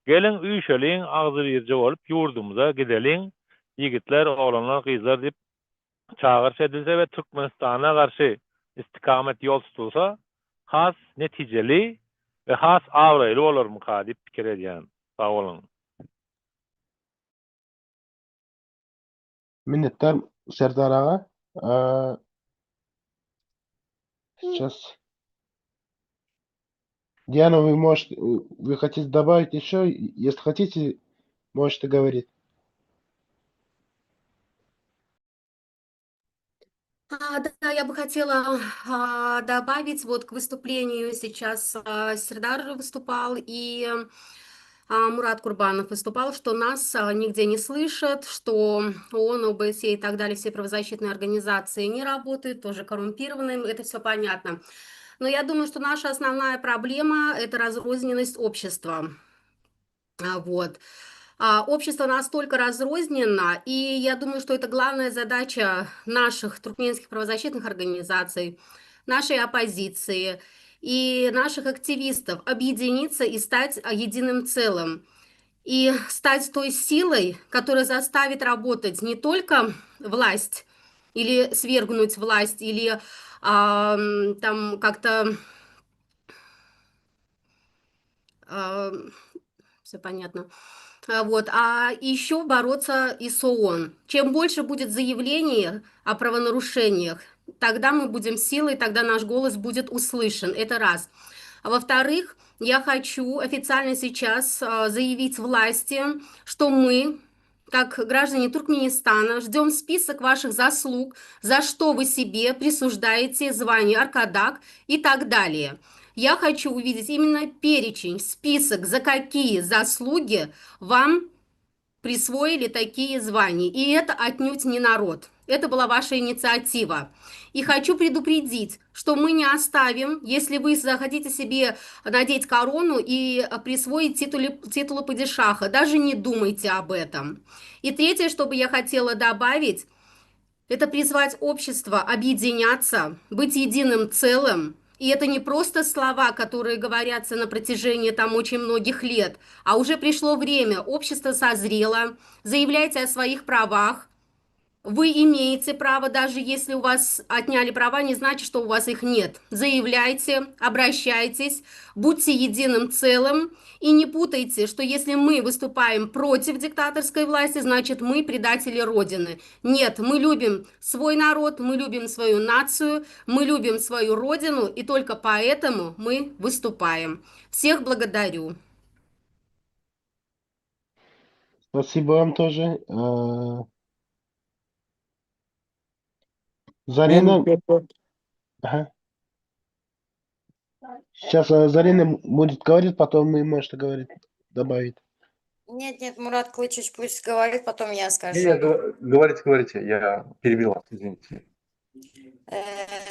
Gelin üýşeliň agzy birje bolup ýurdumuza gideliň. Ýigitler, oglanlar, gyzlar diýip çağırş edilse we Türkmenistana garşy istikamet ýol tutulsa has netijeli ve has awraýly bolarmy kadip pikir edýän. Sağ olun. Minnettar Serdar ağa. Сейчас. Диана, вы хотите добавить еще? Если хотите, можете говорить. Да, я бы хотела добавить вот к выступлению сейчас Сердар выступал и Мурат Курбанов выступал, что нас нигде не слышат, что ООН, ОБСЕ и так далее, все правозащитные организации не работают, тоже коррумпированные, это все понятно. Но я думаю, что наша основная проблема – это разрозненность общества. Вот. Общество настолько разрознено, и я думаю, что это главная задача наших туркменских правозащитных организаций, нашей оппозиции и наших активистов – объединиться и стать единым целым. И стать той силой, которая заставит работать не только власть, или свергнуть власть, или там как-то... все понятно. Вот, а еще бороться и с ООН. Чем больше будет заявлений о правонарушениях, тогда мы будем силой, тогда наш голос будет услышан. Это раз. А во-вторых, я хочу официально сейчас заявить власти, что мы, как граждане Туркменистана, ждем список ваших заслуг, за что вы себе присуждаете звание Аркадак и так далее. Я хочу увидеть именно перечень, список, за какие заслуги вам присвоили такие звания. И это отнюдь не народ. Это была ваша инициатива. И хочу предупредить, что мы не оставим, если вы захотите себе надеть корону и присвоить титулы падишаха. Даже не думайте об этом. И третье, что бы я хотела добавить, это призвать общество объединяться, быть единым целым. И это не просто слова, которые говорятся на протяжении там очень многих лет, а уже пришло время, общество созрело, заявляйте о своих правах. Вы имеете право, даже если у вас отняли права, не значит, что у вас их нет. Заявляйте, обращайтесь, будьте единым целым и не путайте, что если мы выступаем против диктаторской власти, значит мы предатели Родины. Нет, мы любим свой народ, мы любим свою нацию, мы любим свою Родину, и только поэтому мы выступаем. Всех благодарю. Спасибо вам тоже. Men Зарина, ага. Сейчас Зарина будет говорить, потом вы можете говорить, добавить. Нет, Мурат Клычич пусть говорит, потом я скажу. Говорите, я перебил вас, извините.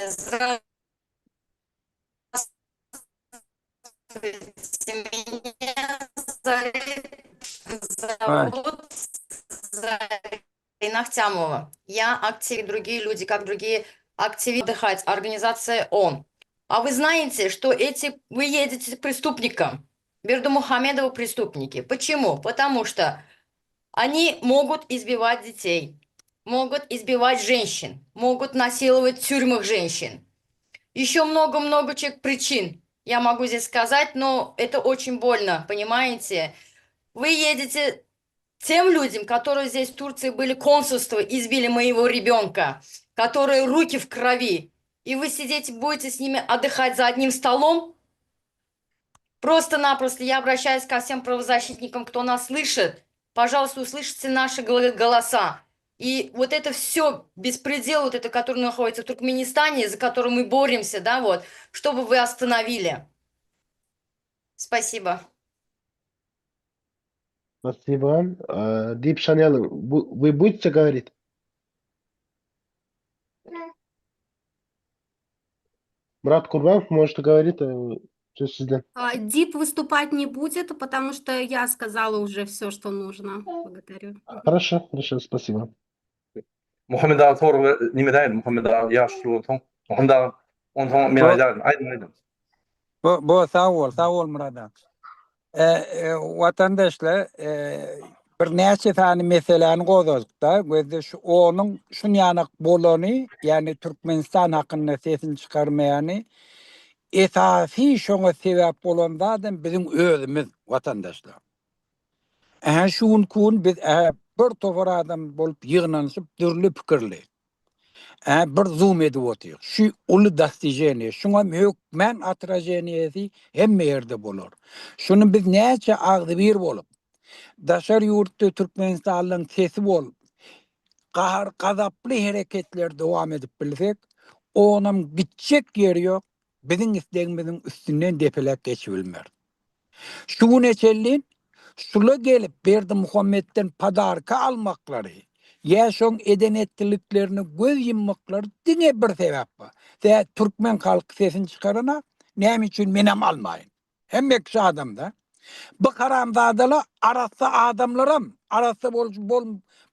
Здравствуйте, меня зовут Зарина Ахтямова. Я активист, другие люди, как другие активисты, отдыхать, организация ООН. А вы знаете, что вы едете к преступникам, Бердымухамедову преступники. Почему? Потому что они могут избивать детей, могут избивать женщин, могут насиловать в тюрьмах женщин. Еще много-много причин я могу здесь сказать, но это очень больно, понимаете? Вы едете тем людям, которые здесь в Турции были консульства, избили моего ребенка, которые руки в крови, и вы сидите, будете с ними отдыхать за одним столом? Просто-напросто я обращаюсь ко всем правозащитникам, кто нас слышит. Пожалуйста, услышите наши голоса. И вот это все беспредел, вот это, который находится в Туркменистане, за который мы боремся, да, вот, чтобы вы остановили. Спасибо. Спасибо. Дип Шанел, вы будете говорить? Мурат Курбанов, можете говорить, что сюда. Дип выступать не будет, потому что я сказала уже все, что нужно. Благодарю. Хорошо, спасибо. Muhammed Ağa soru nime değil, Muhammed Ağa yaşlı son. Muhammed Ağa ondan men aylarım. Aydın. Bu sağ ol Murat. Vatandaşlar bir neçe tane meseleni koyduk da gözde şu onun şun yanak bolonu yani Türkmenistan hakkında sesini çıkarmayanı esasi şuna sebep olan da bizim özümüz vatandaşlar. Şun kun biz bir topar adam bolup yığınlanıp türlü pikirli. Bir zoom edip oturuyor. Şu ulu dastijeni, şuna hükmen atrajeniyesi hem yerde bulur. Şunu biz neçe ağzı bir bolup, daşar yurtta Türkmenistan'ın sesi bolup, kahar kazaplı hareketler devam edip bilsek, onun gidecek yeri yok, bizim isteğimizin üstünden defelek geçivilmer. Şu neçelliğin, şula gelip Berdimuhamed'den padarka almakları, yaşon edenetliliklerini göz yummakları dine bir sebep var. Türkmen halkı sesini çıkarana ne için menem almayın. Hem ekşi adamda. Bu karamzadalar arası adamlarım. Arası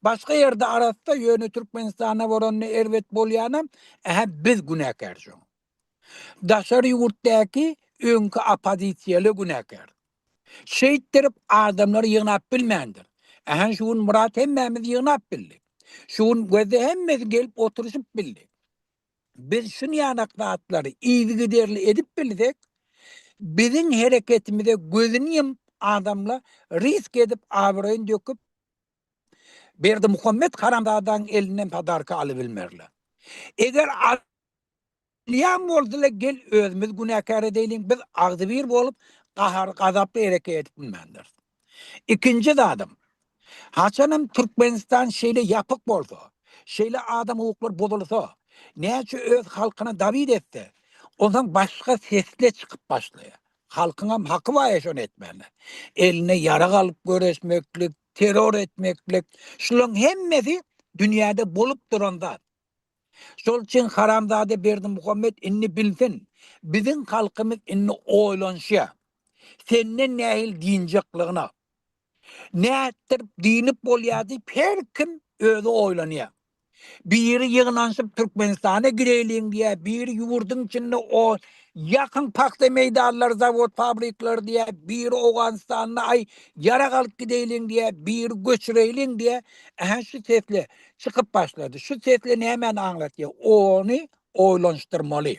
başka yerde arası yönü Türkmenistan'a varanını ervet bolyanım. Biz günahkar. Daşarı yurttaki önkü apozisiyeli günahkar. Şehittirip adamları yığınap bilmendir. Şun Murat hemmemiz yığınap bildik. Şun gözü hemmemiz gelip oturuşup bildik. Biz şun yanaklatları iyi giderli edip bildik. Bizim hareketimize gözünü yum adamla risk edip avroyun döküp Berdimuhammed Karamdağ'dan elinden padarka alıbilmerler. Eğer aliyam oldular gel özümüz günahkar edelim biz ağzı bir bolup kahar gazaplı hareket edip bilmendir. İkinci de adam. Haçanım Türkmenistan şeyle yapık bolsa, şeyle adam hukuklar bozulsa, neyse öz halkına davet etse, ondan başka sesle çıkıp başlıyor. Halkına hakkı var yaşan etmeli. Eline yara kalıp göreşmeklik, terör etmeklik. Şuların hemmesi dünyada bolup duranda. Şol için Haramzade Berdimuhammed inni bilsin. Bizim halkımız inni oylanşya. Senin nehil dinjekliğine. Ne ettirip dinip bolyadı her kim özü oylanıyor. Biri yığınansıp Türkmenistan'a gireyliğin diye, biri yurdun içinde o yakın pakta meydanlar, zavod, fabrikler diye, biri Oğanistan'a ay yara kalıp gideyliğin diye, biri göçüreyliğin diye, şu sesle çıkıp başladı. Şu sesle hemen anlatıyor. Onu oylanıştırmalı.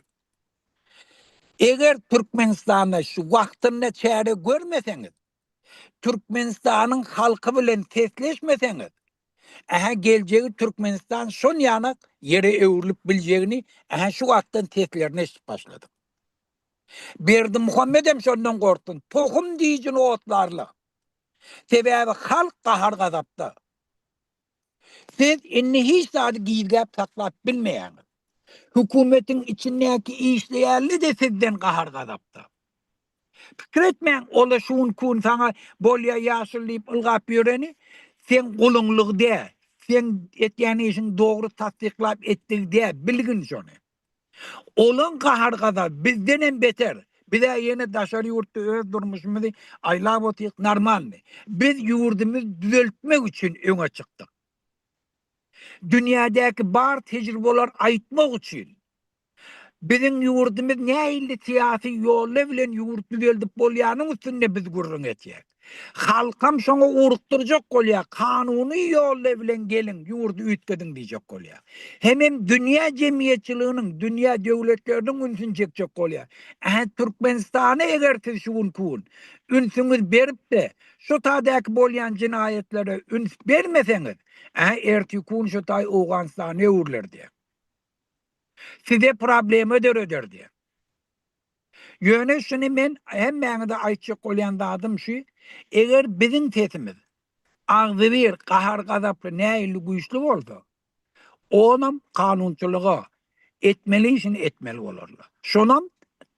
Eğer Türkmenistan'a şu vaktinde çare görmeseniz, Türkmenistan'ın halkı bilen sesleşmeseniz, geleceği Türkmenistan son yanak yere evrilip bileceğini şu vaktin tesirlerine başladı. Berdimuhammed'im şondan korktun. Tohum diyicin otlarla. Sebebi halk kahar gazapta. Siz inni hiç saati giyilgap saklap bilmeyeniz. Hükümetin içindeki işleyerli de sizden kahar gazapta. Fikir etmeyin, ola şun kun sana bolya yaşırlayıp ılgap yöreni, sen kulunluk de, sen etyen işin doğru tasdiklap ettik de, bilgin şunu. Olan kahar kadar bizden en beter, bir de yeni daşarı yurtta öz durmuşumuzu aylap otik normal mi? Biz yurdumuzu düzeltmek için öne çıktık. Dünyadaki bar tecrübeler aytmak için. Bizim yurdumuz ne illi siyasi yolla bilen yurt düzeldip bolyanın üstünde biz gurrun etiyek. Halkam şoňa urukturjak bolýar, kanuny yolla bilen gelin yurdu ütkedin diýjek bolýar. Hem dünya jemgyýetçiliginiň, dünya döwletleriniň ünsün çekjek bolýar. Türkmenistana eger siz şuun kun ünsüňiz berip de şu taýdaky bolýan jinaýetlere üns bermeseňiz, erti kun şu taý Owganistana öwürlerdi. Size problem öderdi. Yöne şunu men hem bana da aytjak bolýan adım şu, eger bizim sesimiz ağzı bir kahar gazaplı näýli güýçli bolsa, onun kanunçylygy etmeli işin etmeli bolarlar. Şonam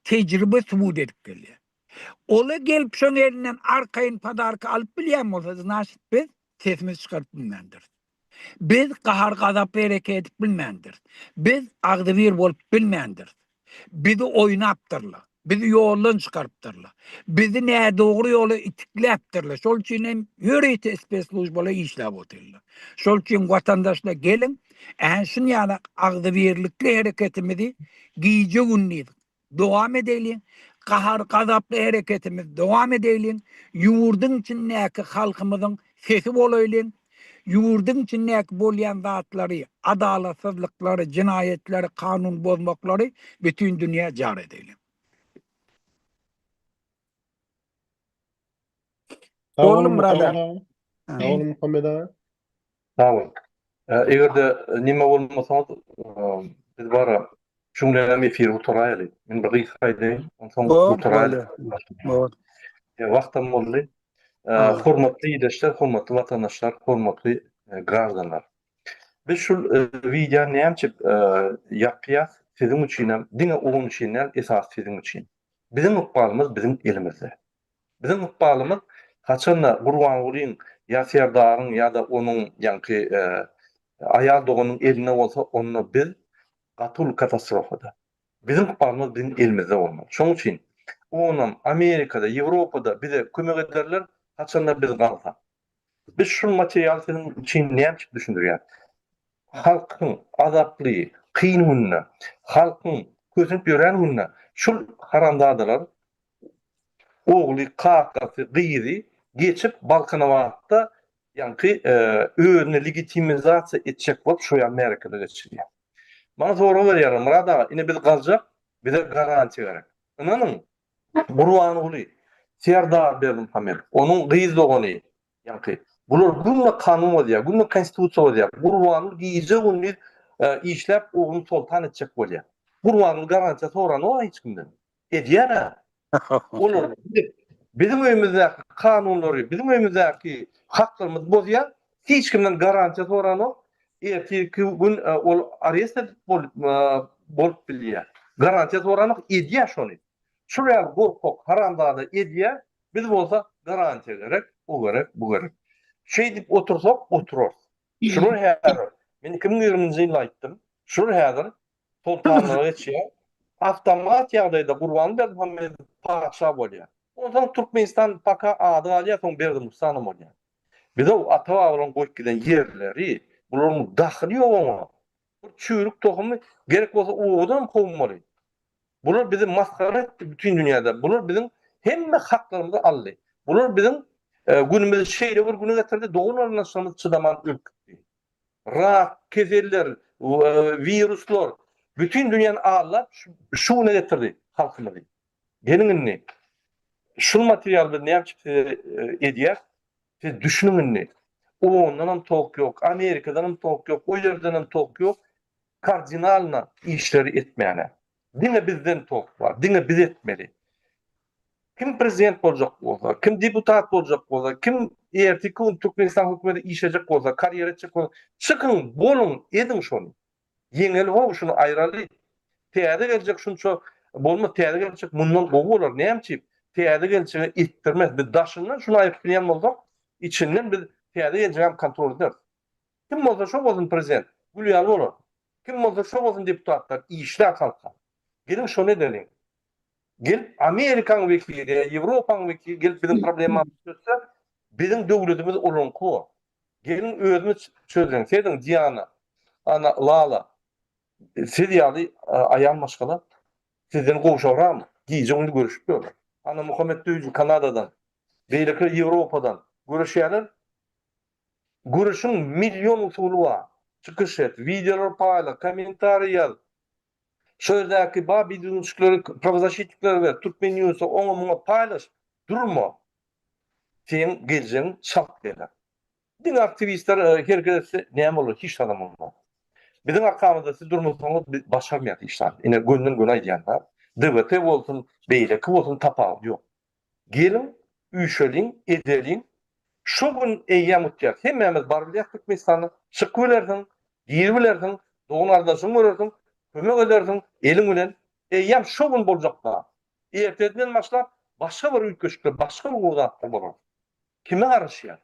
tecrübe subut edip gelýär. Ola gelip şoň elinden arkayın padarka alıp bilýän bolsa, naşit biz sesimiz çıkarıp bilmendir. Biz kahar gazap bereke edip bilmendir. Biz ağzı bir bolup bilmendir. Bizi oynaptırlar. Bizi yoldan çıkarptırlar. Bizi ne doğru yola itikleptirler. Şol için yöreyte speslužbola işlep oturlar. Şol için vatandaşlar gelin, şun yana ağzı birlikli hareketimizi giyici günlüyüz. Devam edelim. Kahar gazaplı hareketimiz devam edelim. Yurdun içindeki halkımızın sesi olayım. Yurdun içindeki bolyan zatları, adalatsızlıkları, cinayetleri, kanun bozmakları bütün dünya car edelim. Oğlum brother. Sağ olun Muhammed ağa. Sağ olun. Eger de nime bolmasaňyz, biz bara şuňlaram efir uturaýaly. Men bir gysgaýdy, onsoň uturaýaly. Wagtam boldy. Hormatly ýerleşler, hormatly watandaşlar, hormatly grażdanlar. Biz şu video näçe ýapýar sizin üçin hem diňe ogun üçin hem esas sizin üçin. Bizim ukbalymız bizim elimizde. Bizim ukbalymız haçanda Gurbanulyň ýa-Serdaryň ýa-da onuň ýanky aýal dogunyň eline bolsa onu biz gatul katastrofada. Bizim ukbalymız bizim elimizde bolmaly. Şoň üçin onuň Amerikada, Ýewropada bize kömek ederler, haçanda biz galsa. Biz şu material sizin üçin näçe düşündirýär? Halkın azaplı, kıyın gününe, halkın közünüp gören gününe, şul haramdadalar oğlu, kakası, gıydı geçip Balkan Avaat'ta yankı özüne legitimizasiya etçek bolup şu Amerika'da geçiriyor. Bana soru veriyorum, Murada, yine biz kalacak, bize garanti gerek. Inanın, Gurbanuly, Serdar Berdimuhammed, onun gıyızdogunu yankı. Bular gümle kanun bolýar, gümle konstitusiýa bolýar. Gurbanuly giýje günni işläp ogyny soltan etjek bolýar. Gurbanuly garantiýa soran o hiç kimden. Edýär. Olar bizim öýümizde kanunlary, bizim öýümizde haklarymyz bozýar. Hiç kimden garantiýa soran o erteki gün ol arrest bolup bilýär. Garantiýa soran edýär şonu. Şuraya gorkok haramdada edýär. Biz bolsa garantiýa gerek, o gerek, bu gerek. şey dip otursak oturur. Şunun häzir men 2020-nji ýylda aýtdym. Şunun häzir toltanlyga geçýär. Avtomat ýagdaýda Gurban Berdimuhammed paça bolýar. Ondan Türkmenistan paka ady alýar, soň Berdimuhammed bolýar. Bize o ata olan goýup giden yerleri, bularning dahyly ýok. Bu çürük tohumy gerek bolsa oğudan kovmaly. Bular bizi maskara etdi bütün dünyada. Bular bizim hemme haklarımızı aldı. Bular bizim günümüzde şeýle bir günü getirdi. Doğun arasında çıdaman ülküdü. Rak, kezeller, viruslar, bütün dünyanın ağırlar şu güne getirdi halkımızı. Gelin şul materyalda ne yapıp edýär? Siz düşünün ondan tok yok, Amerika'dan tok yok, o yerden tok yok. Kardinalna işleri etmeyene. Dine bizden tok var, dine biz etmeli. Kim prezident olacak olsa, kim deputat olacak olsa, kim erteki Türkmenistan hükümeti işecek olsa, kariyer edecek olsa, çıkın, bolun, edin şunu. Yengel o şunu ayralı. Teýerde gelecek şunu çok, bolma teýerde gelecek, bundan gowy bolar, näme teýerde gelecek ittirmez. Biz daşından şunu aýyp bilýän bolsak, içinden biz teýerde gelecek kontrol ederiz. Kim bolsa şo bolsun prezident, Gülýal bolar. Kim bolsa şo bolsun deputatlar, işler halka. Gelin şonu edelim. Gel Amerikan vekili, Avrupaň vekili gelip bizim problemimizi çözse, bizim döwletimiz olunku. Gelin özümüz çözeň. Sedin Diana, ana Lala, Sidiýaly aýan başgala, sizden gowşaram, giýjeňli görüşip dur. Ana Muhammed Döýüz Kanadadan, beýleki Ýewropadan görüşýärler. Görüşüň milyon usuly bar. Çıkış et, videolar payla, komentariýal. Şöýdäki ba bidiňçileri, pravozащитниклер we Türkmen News'a oňa paylaş. Durma. Sen geljeň şart geler. Din aktivistler herkese näme bolar? Hiç adam bolmaz. Bizim arkamızda siz durmasaňyz başarmaýar işler. Ine günden güne aýdýanlar. DBT bolsun, beýleki bolsun tapal ýok. Gelin, üýşeliň, edeliň. Şu gün eýýäm utýar. Hemmemiz barylýar Türkmenistana, çykyp bilersiň, ýer bilersiň, doğun ardaşyň görersiň, kömek edersiň, eliň bilen. Eýýäm şu gün boljak. Erteden başlap başga bir ülkeşikler, başga bir gowdatlar bolar. Kime garaşýar?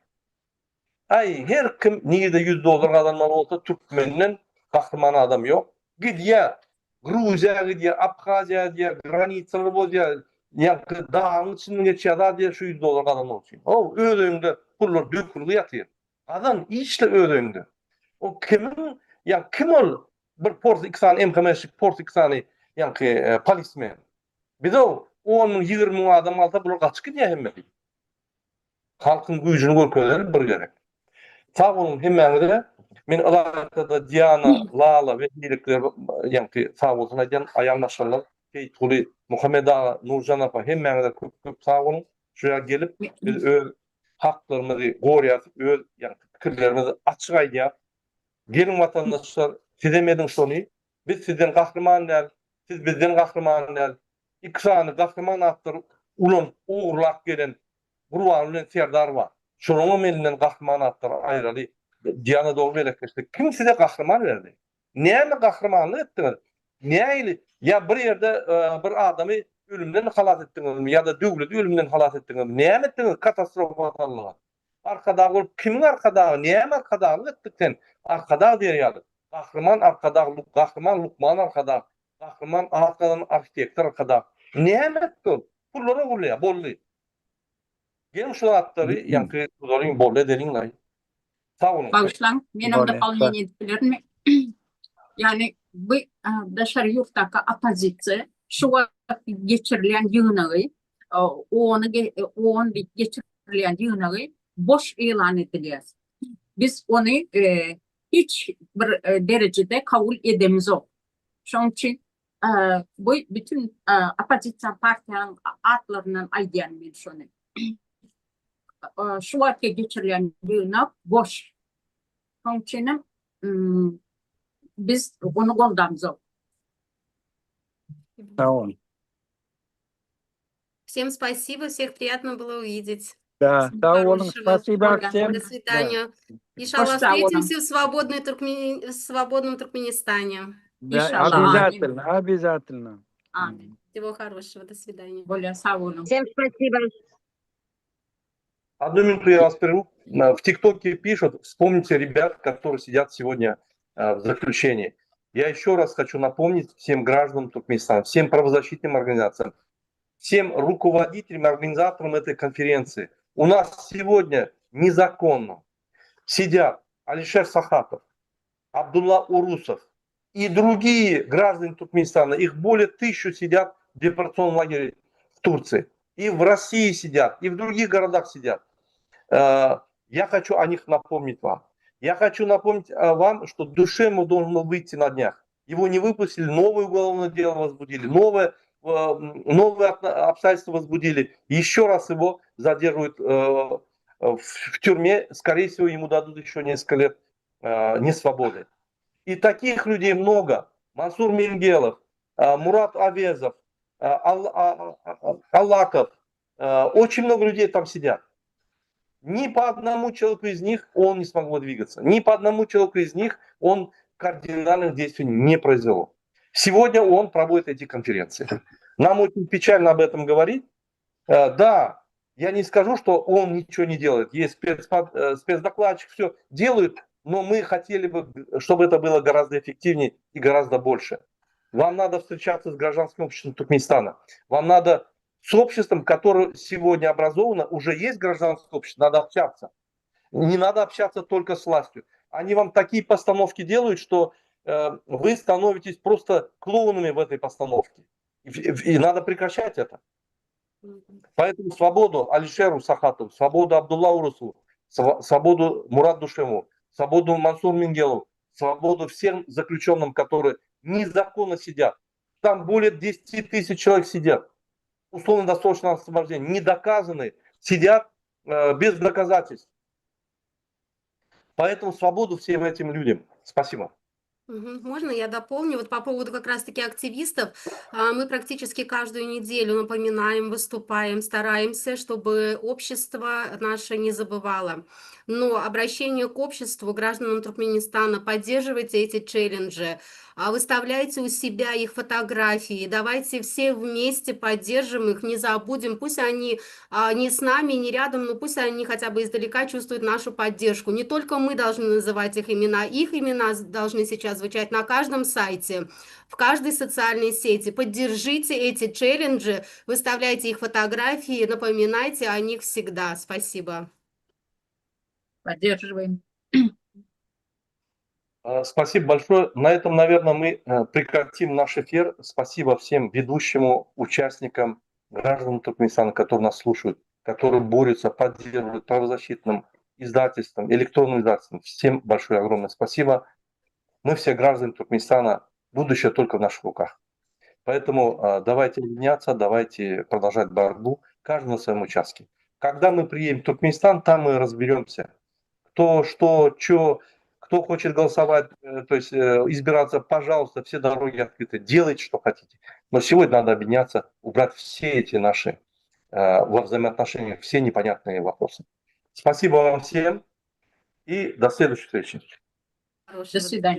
Ay, her kim niyede $100 kazanmalı olsa Türkmeninden kahraman adam yok. Gidya, Gruziya gidya, Abkhazya gidya, granitsalar bolýar, ýa-da dağın içinden geçýär diye şu $100 kazanmalı olsun. O öýünde pullar dökülüp ýatyr. Adam işle öýünde. O kimin, ya kim ol? Bir porsi 2 sany emkemeslik, porsi 2 sany ýa-ki polismen. Bize o 10-20 adam alsa bular gaçyp gidýär hemme. Halkın güýjüni görkezler bir gerek. Sağ olun hemmeňize. Men alakada Diana, Lala ve diýerler ýa-ki sağ olsun aýdan aýalmaşarlar. Tuli Muhammed Ağa, Nurjan apa hemmeňize köp sağ olun. Şuraya gelip biz öz haklarymyzy gorýar, öz ýa-ki pikirlerimizi açyk aýdýar. Gelin vatandaşlar, siz emedin şonu. Biz sizden gahryman däl, siz bizden gahryman däl. İki sany gahryman atdyr, ulan uğurlap gelen Gurban bilen Serdar bar. Şonuň melinden gahryman atdyr aýraly. Diana doğru belekleşdi. Kim size gahryman berdi? Näme gahrymanlyk etdiňiz? Näýli? Ya bir yerde bir adamy ölümden halat etdiňiz ya da döwleti ölümden halat etdiňiz. Näme etdiňiz? Katastrofalyga. Arkada bolup kimin arkada? Näme arkada etdik sen? Arkada diýýär. Gahryman arkada, gahryman Lukman arkada. Gahryman arkadan arkitektor arkada. Näme etdi? Pullara gulýar, bolly. Gelin şu atları ýa-ki buzaryň bolly edeliňler. Sağ olun. Bağışlan, benim de Böyle, doполнение etkilerimi. Yani bu dışarı yurttaki opozisiya şu vakit geçirilen yığınağı, onu geçirilen yığınağı boş ilan ediliyor. Biz onu hiç bir derecede kabul edemiz o. Şunun için bu bütün opozisiya partiyanın adlarından aýdýan ben şunu. Şu vakit geçirilen yığınak boş. Şunun için biz onu goldamız o. Sağ olun. Всем спасибо, всех приятно было увидеть. Да, Всего sağ olun. хорошего. Спасибо Ольга, всем. До свидания. Да. Иншаллах, Сау olun. встретимся в свободном Туркменистане. Да, İnşallah, обязательно, обязательно. Amin. Всего хорошего. До свидания. Böyle sağ olun. Всем спасибо. Одну минуту я вас прерву. В ТикТоке пишут, вспомните ребят, которые сидят сегодня в заключении. Я еще раз хочу напомнить всем гражданам Туркменистана, всем правозащитным организациям, всем руководителям, организаторам этой конференции. У нас сегодня незаконно сидят Алишер Сахатов, Абдулла Урусов и другие граждане Туркменистана. Их более 1000 сидят в депортационном лагере в Турции. И в России сидят, и в других городах сидят. Я хочу о них напомнить вам. Я хочу напомнить вам, что Душемов должен был выйти на днях. Его не выпустили, новое уголовное дело возбудили, новые обстоятельства возбудили. Еще раз его задерживают в тюрьме. Скорее всего, ему дадут еще несколько лет несвободы. И таких людей много. Мансур Менгелов, Мурат Авезов, Аллаков. Очень много людей там сидят. Ни по одному человеку из них он не смог двигаться. Ни по одному человеку из них он кардинальных действий не произвел. Сегодня он проводит эти конференции. Нам очень печально об этом говорить. Да, я не скажу, что он ничего не делает. Есть спецдокладчик, все делают, но мы хотели бы, чтобы это было гораздо эффективнее и гораздо больше. Вам надо встречаться с гражданским обществом Туркменистана. Вам надо с обществом, которое сегодня образовано, уже есть гражданское общество, надо общаться. Не надо общаться только с властью. Они вам такие постановки делают, что вы становитесь просто клоунами в этой постановке. И надо прекращать это. Поэтому свободу Алишеру Сахатову, свободу Абдулла Урусову, свободу Мурат Душемову, свободу Мансуру Менгелову, свободу всем заключенным, которые незаконно сидят. Там более 10 000 человек сидят. Условно-досрочное освобождение, не доказаны, сидят без доказательств. Поэтому свободу всем этим людям. Спасибо. Можно я дополню? Вот по поводу как раз-таки активистов. Мы практически каждую неделю напоминаем, выступаем, стараемся, чтобы общество наше не забывало. Но обращение к обществу, гражданам Туркменистана, поддерживайте эти челленджи, выставляйте у себя их фотографии, давайте все вместе поддержим их, не забудем, пусть они не с нами, не рядом, но пусть они хотя бы издалека чувствуют нашу поддержку. Не только мы должны называть их имена должны сейчас звучать на каждом сайте, в каждой социальной сети. Поддержите эти челленджи, выставляйте их фотографии, напоминайте о них всегда. Спасибо. Поддерживаем. Спасибо большое. На этом, наверное, мы прекратим наш эфир. Спасибо всем ведущим участникам, гражданам Туркменистана, которые нас слушают, которые борются, поддерживают правозащитным издательством, электронным издательством. Всем большое, огромное спасибо. Мы все граждане Туркменистана, будущее только в наших руках. Поэтому давайте объединяться, давайте продолжать борьбу, каждый на своем участке. Когда мы приедем в Туркменистан, там мы разберемся, кто, что, что, кто хочет голосовать, то есть избираться, пожалуйста, все дороги открыты, делайте, что хотите. Но сегодня надо объединяться, убрать все эти наши во взаимоотношениях, все непонятные вопросы. Спасибо вам всем и до следующей встречи. До свидания.